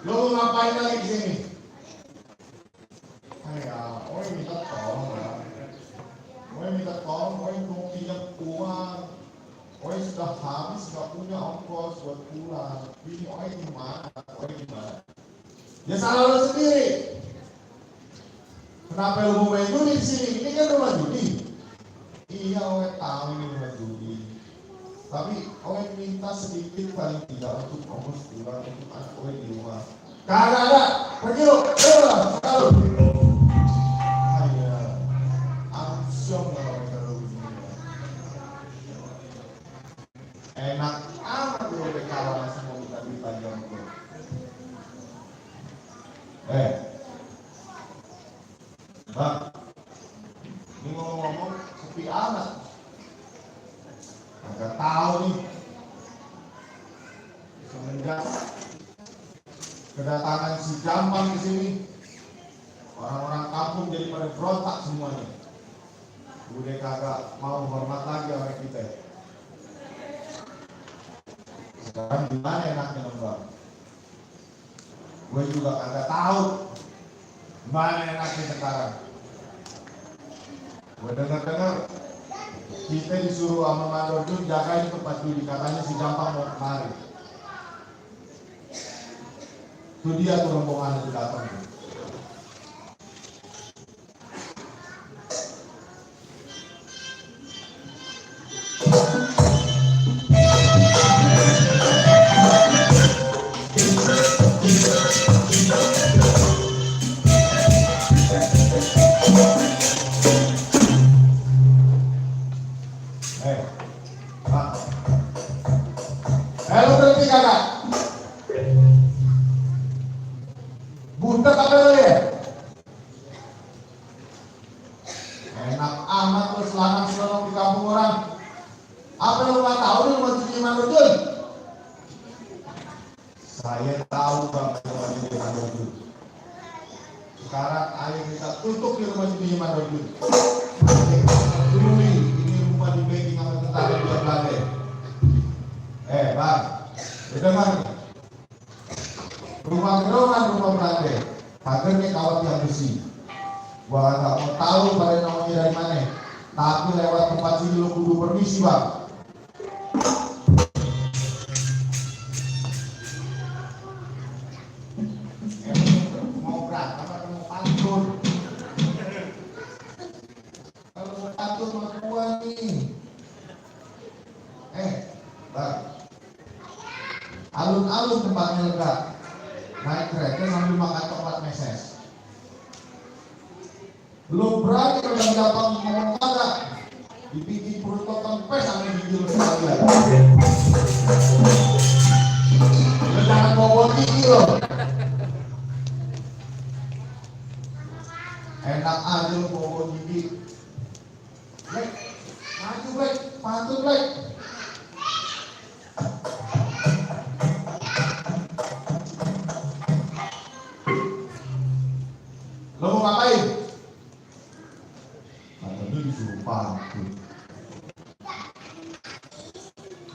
Lo mau ngapain lagi di sini? Ayah, minta tolong ya. Minta tolong, mau pinjam uang. Sudah habis, nggak punya ongkos buat pulang. Ini gimana? Ya salah lo sendiri. Kenapa lo mau main judi di sini? Ini kan rumah judi. Iya, tahu ini rumah judi. Tapi minta sedikit paling tidak untuk ongkos pulang untuk anak di rumah. Kagak ada, pergi lo, selalu. Ayah, amsyong kalau kalau begini. Enak amat lo kalah masih mau minta duit panjang lo. Bang, ini ngomong-ngomong sepi amat. Agak tahu nih. Semenjak kedatangan si Jampang di sini, orang-orang kampung jadi pada berontak semuanya. Udah kagak mau hormat lagi sama kita. Sekarang gimana enaknya dong bang? Gue juga kagak tahu gimana enaknya sekarang. Gue dengar kita disuruh sama Mandor Jun jagain tempat judi, katanya si Jampang mau kemari. Itu dia tuh rombongan itu datang. Lo berhenti kakak? Buntut apa lo ya? Enak amat lo selang-selang di kampung orang. Apa lo gak tahu nih rumah cuci Mandor Jun? Saya tahu bang rumah cuci Mandor Jun. Sekarang ayo kita tutup di rumah cuci Mandor Jun. Dulu ini rumah di backing sama tentara di Belanda. Bang, dengar nih. Rumah Belanda, pagernya kawat yang besi. Gua nggak mau tahu pada namanya dari mana. Tapi lewat tempat sini lo kudu permisi bang. Mau berantem atau mau pantun? Kalau mau pantun sama gua nih. Bang. Alun-alun tempatnya lega. Naik kereta sambil makan coklat meses. Belum berani kalau Jampang ngomong kagak. Dibikin perut lo kempes sama gigi lo sekalian. Lo jangan bawa gigi lo. Enak aja lo bawa gigi. Black, maju Black, pantun Black. Lo mau ngapain? Katanya disuruh pantun.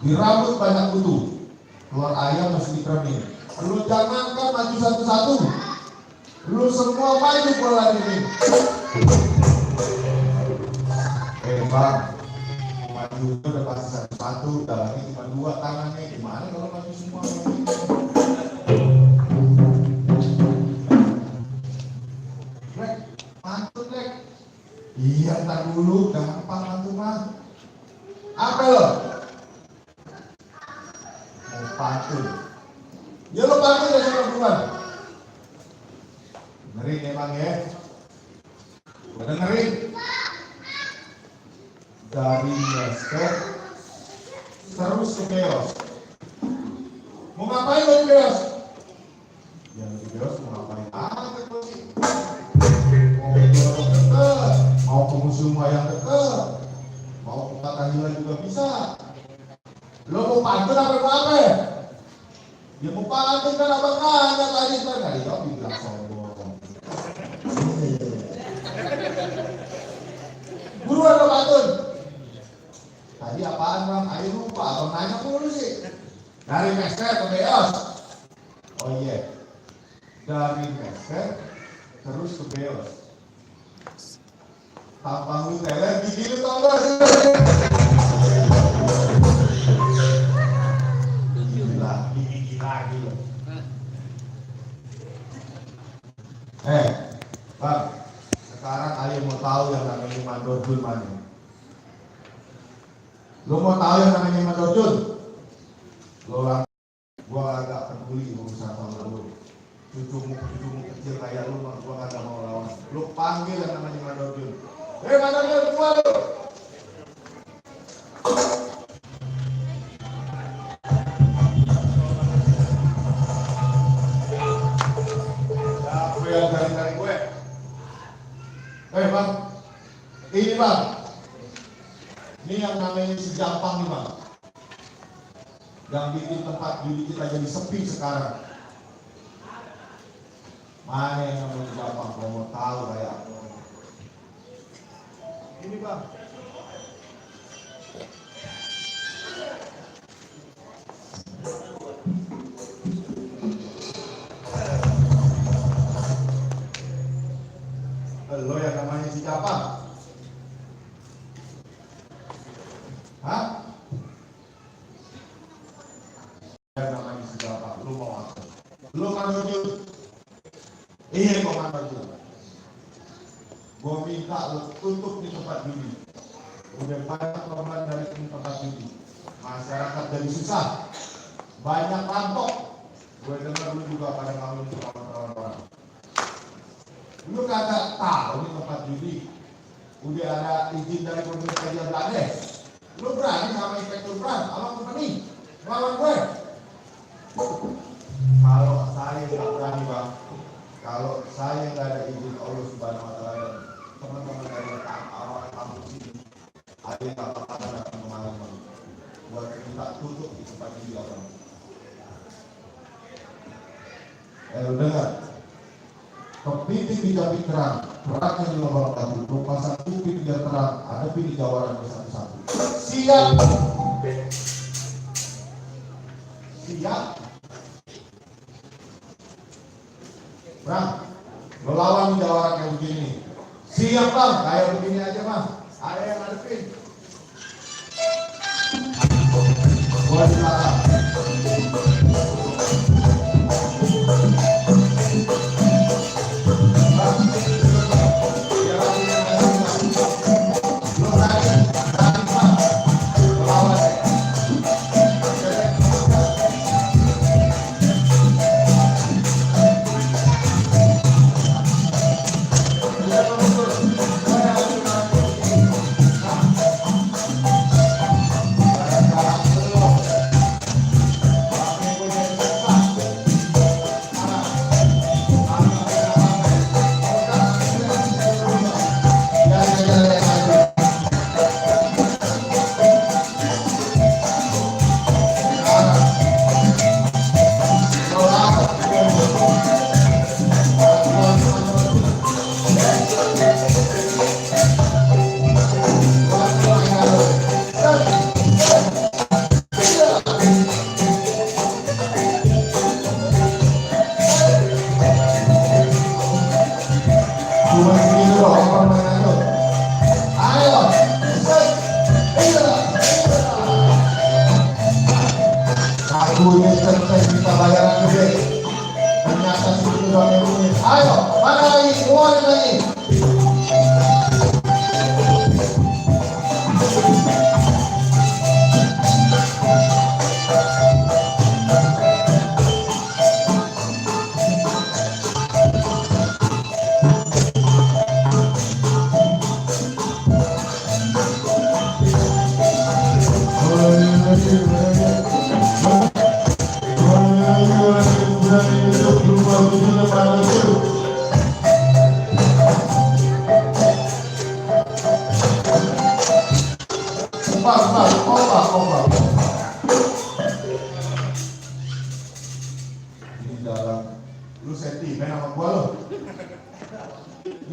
Di rambut banyak kutu, keluar ayam mesti dikeremin. Lu jangankan maju satu-satu, lu semua maju bola ini. Bang, maju itu udah pasti satu-satu, dalamnya cuma dua tangannya. Gimana kalau maju semua? Pantun Lek. Iya ntar dulu, gampang pantun mah. Apa lo? Mau pantun. Ya lo pantun ya sama bukan? Dengerin emang ya. Gue dengerin. Dari Master terus ke Beos. Mau ngapain lo di Beos? Ya di Beos mau ngapain aja tuh sih? Mau ke museum wayang deket, mau ke Tahlilan juga bisa. Lo mau pantun apa mau apa? Ya mau pantun kan abang nanya tadi kan nggak dijawab bilang sombong. Buruan lo pantun. Tadi apaan bang? Ayo lupa, abang nanya mulu sih. Dari Master ke Beos. Oh iya. dari Mesir terus ke Beos. Tampang lu teler gigi lu tau gak? Gigi lagi loh. Bang, sekarang ayo mau tahu yang namanya mandorjun mana? Lu mau tahu yang namanya mandorjun? Lo lah, gua agak peduli urusan sama lu. Cucumu kecil kayak lu, gua agak mau lawan. Lu panggil yang namanya mandorjun. Mandorjun keluar lu. Siapa yang garing-garing gue? Bang, ini bang, ini yang namanya si Jampang nih bang, yang bikin tempat judi kita jadi sepi sekarang. Mana yang namanya Jampang? Kalau mau tahu kayak ini bang. Lo yang namanya si Jampang? Hah? Yang namanya si Jampang, lu mau apa? Lu mandorjun? Iya kok mandorjun. Gue minta lu tutup di tempat judi. Udah banyak korban dari tempat judi. Masyarakat jadi susah. Banyak rampok. Gue dengar lu juga pada kawin sama kawan-kawan. Lu kagak tahu di tempat judi udah ada izin dari pemerintah Bangladesh. Lu berani sama Inspektur Bran, sama company lawan gue? Kalau saya nggak berani bang, kalau saya nggak ada izin Allah Subhanahu Wa Taala, teman-teman dari orang kampung sini, ada yang nggak bakal datang kemarin bang. Buat minta tutup di tempat judi orang. Lu dengar? Kepiting di Jambi terang, terangnya di lubang batu, pasang kuping biar terang, ada pilih jawaran bersatu-satu. Siap? Siap? Bang, lo lawan jawaran kayak begini. Siap bang, kayak begini aja bang. Ada yang ngadepin. Gua di belakang.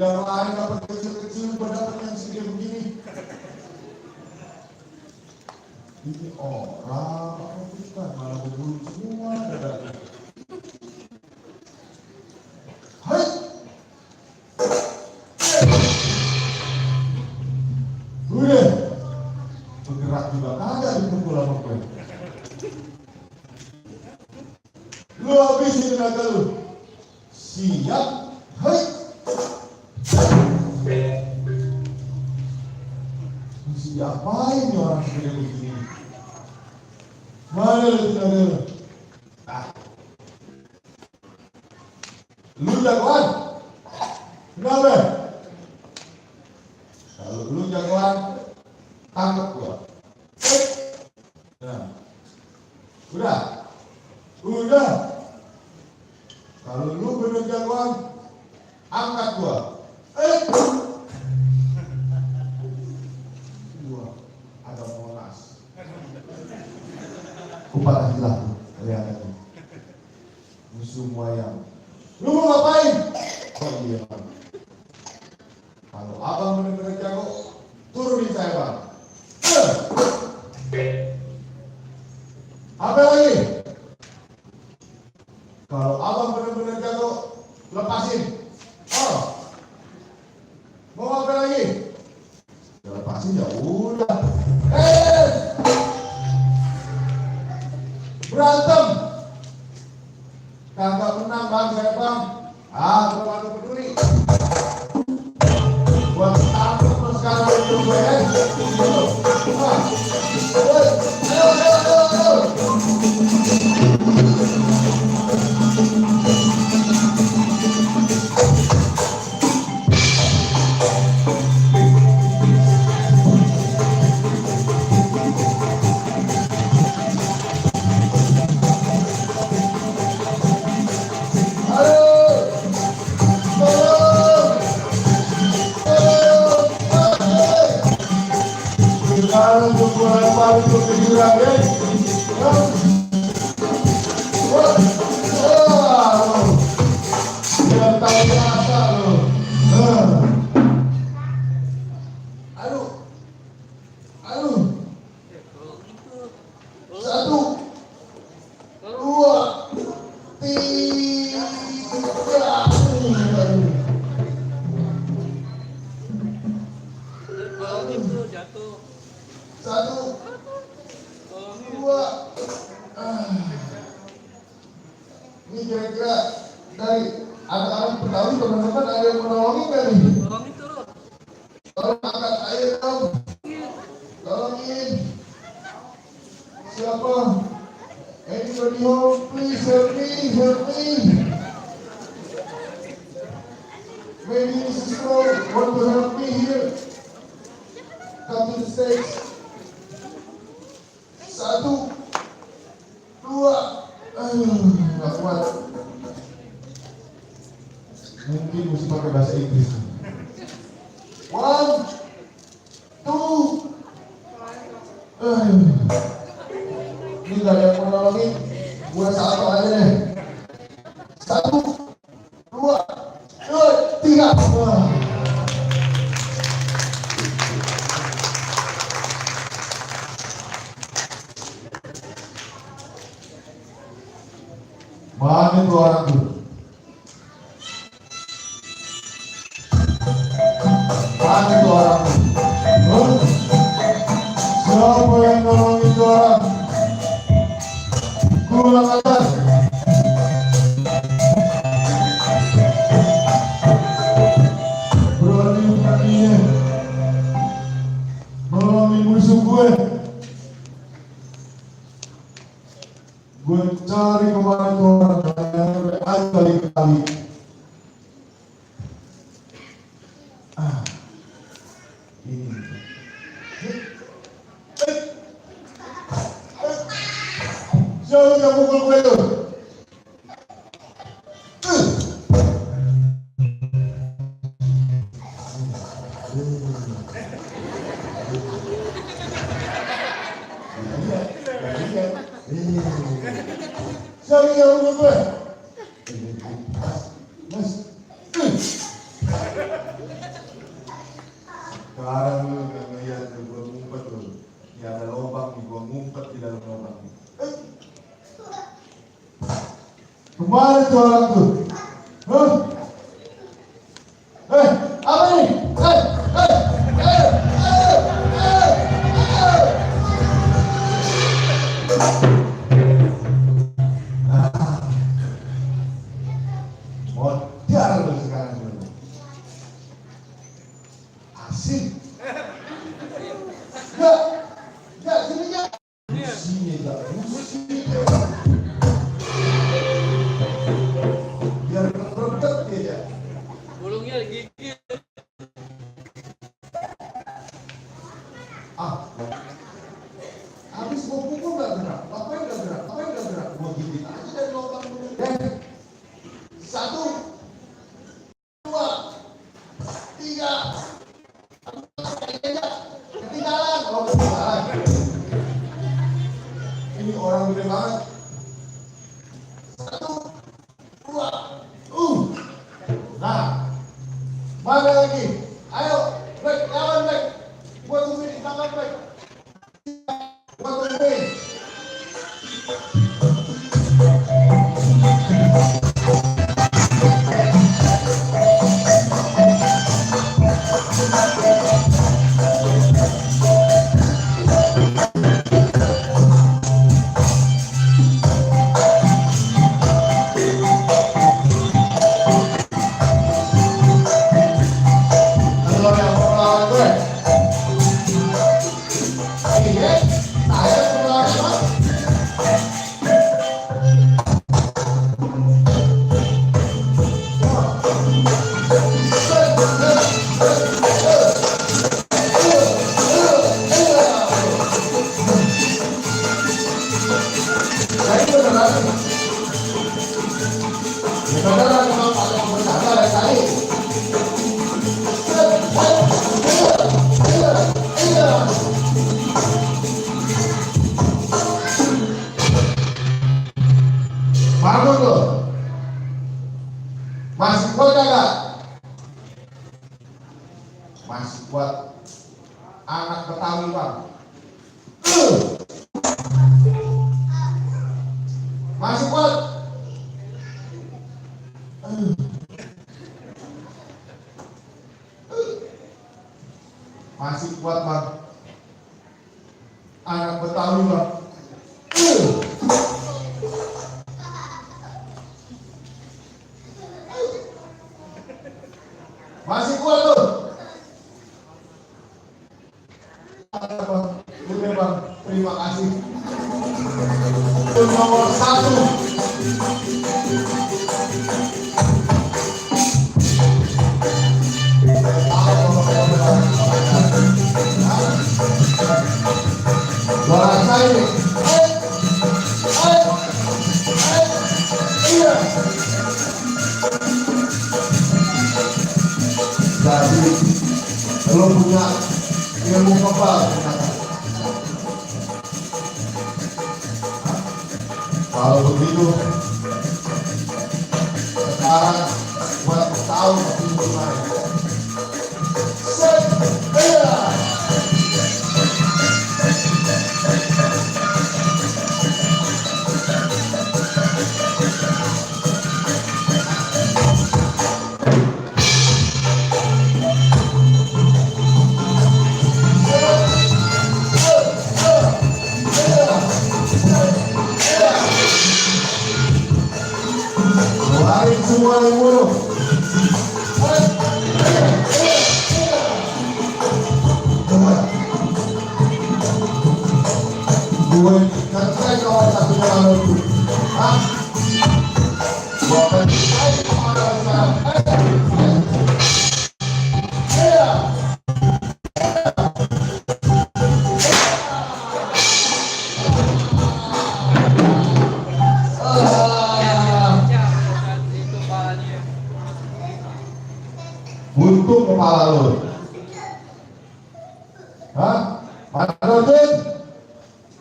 Yang lain dapat kecil-kecil, gue dapat yang segede begini. Ini orang, bukan malah berbulu semua. Lu habisin tenaga lu. Siap. Hai. Mesti diapain nih orang segede begini? Mana lu tenaga lu? Ah. Lu jagoan? Kenapa? Kalau lu jagoan, tangkap gua. Nah. Udah. Udah. Kalau lu bener jagoan, angkat gua. Gua ada Monas. Kupat aja kelihatan. Musuh wayang. Lu mau ngapain? Oh iya bang. Kalau abang bener-bener jago, turunin saya bang. Apa lagi? Kalau abang bener-bener jago, lepasin. Oh. Mau apa lagi? Ya lepasin ya udah. Berantem. Kagak menang bang saya bang. Gua baru peduli. Buat takut lu sekarang itu gue ayo. Sekarang gue lempar itu ke juragan. Dia tahu rasa lo. Aduh. Satu, dua, tiga. Jatuh. Satu, dua. Ini kira-kira dari anak-anak Betawi teman-teman ada yang menolongin nggak nih? Tolongin turun. Tolong angkat air dong. Tolongin. Siapa? Anybody home? Please help me. Maybe Mrs. Crow want to help me here. Come to the stage. Satu, dua. Nggak kuat. Mungkin mesti pakai bahasa Inggris. 1, 2. Ini gak ada yang mau nolongin. Gua satu aja deh. 1, 2, 3. Mana itu orang tuh? Mana itu orang tuh? Siapa yang nolongin itu orang? Kurang ajar. Berani-beraninya nolongin musuh gue. Gue cari kemana itu orang yang kali-kali. Ini. Siapa yang pukul gue itu? Siapa yang pukul gue? Mas. Sekarang lu udah ngeliat gue ngumpet lu. Ini ada lubang nih, gue ngumpet di dalam lubang nih. Kemana tuh orang tuh? Apa nih? Mana lagi? Ayo, break, lawan break. Buat tungguin di belakang break. Buat tungguin. Kalau yang mau lawan gue, ini saya mau lawan apa? Nah itu beneran. Beneran memang ada yang bercanda dari tadi. Bangun tuh. Masih kuat gak? Masih kuat. Anak Betawi bang. Masih kuat. Masih kuat bang. Anak Betawi bang. Masih kuat tuh. Udah bang, terima kasih. Itu nomor 1. Suara saya ini. Iya. Jadi belum punya ilmu kebal ternyata. Kalau begitu sekarang buat tahu pintu mana. Set, iya. Keluarin semua yang mulu. Gue kan saya kawan satunya lalu itu. Hah? Gua akan saya kemana sekarang? Iya. Itu palanya. Buntung kepala lu. Hah? Mana Nurdin?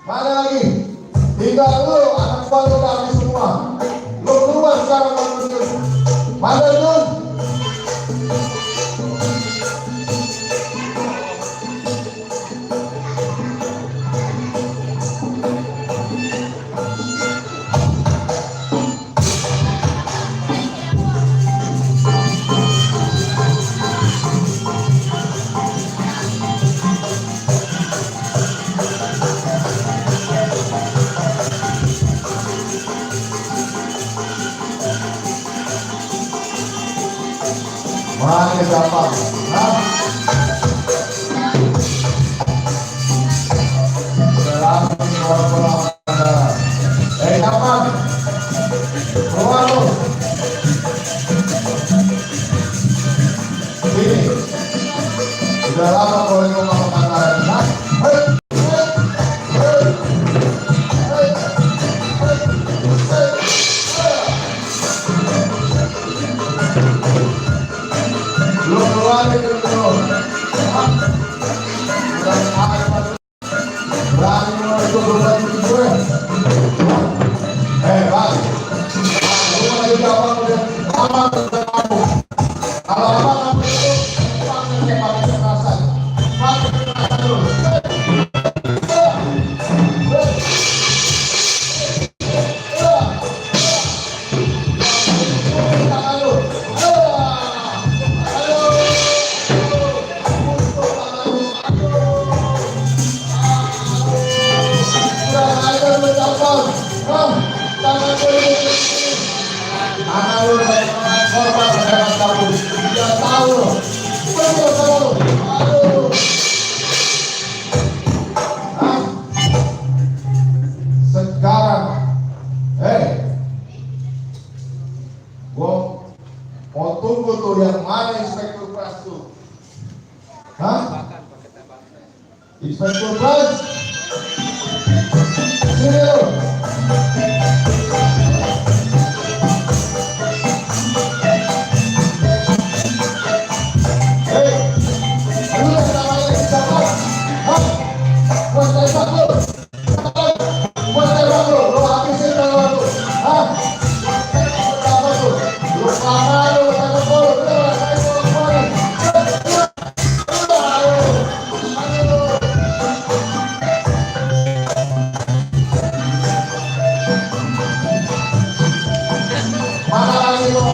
Mana lagi? Tinggal lu, anak buah lu udah habis semua. Lu keluar sekarang Bang Nurdin. Mana Nurdin? Mana siapa? Hah? Berlangsung orang darah. Kapan? Keluar lu. Sini. Sudah lama boleh ngomong anggaran. Hah? Hei. Lu keluarin dulu. Berani mau itu berbuat gue. Bang. Lu lagi apa udah? Apa kamu? Kalau apa kamu itu? Tunggu tuh, yang mana Inspektur Pras tuh? Hah? Bakar pakai tembakan. Inspektur Pras? Sini lu. Hei, lu yang namanya siapa? Hah? Buat tembak lu. Buat tembak lu. Lu habisin tembak lu. Hah? Tembak lu. Lu lama lu tembak lu. Mana lagi lu?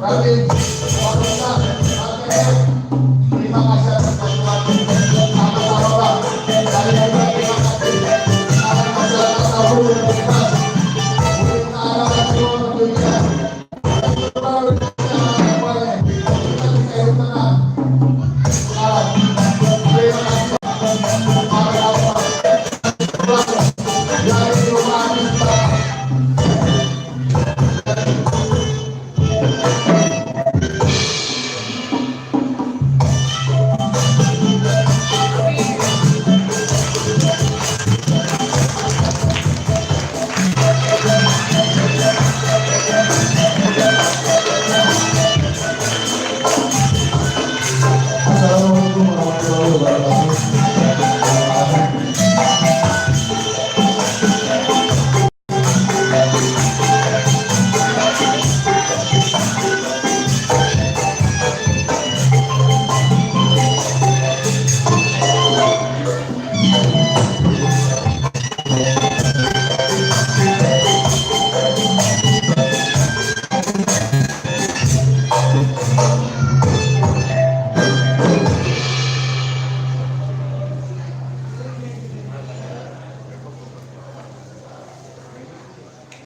Rabbit.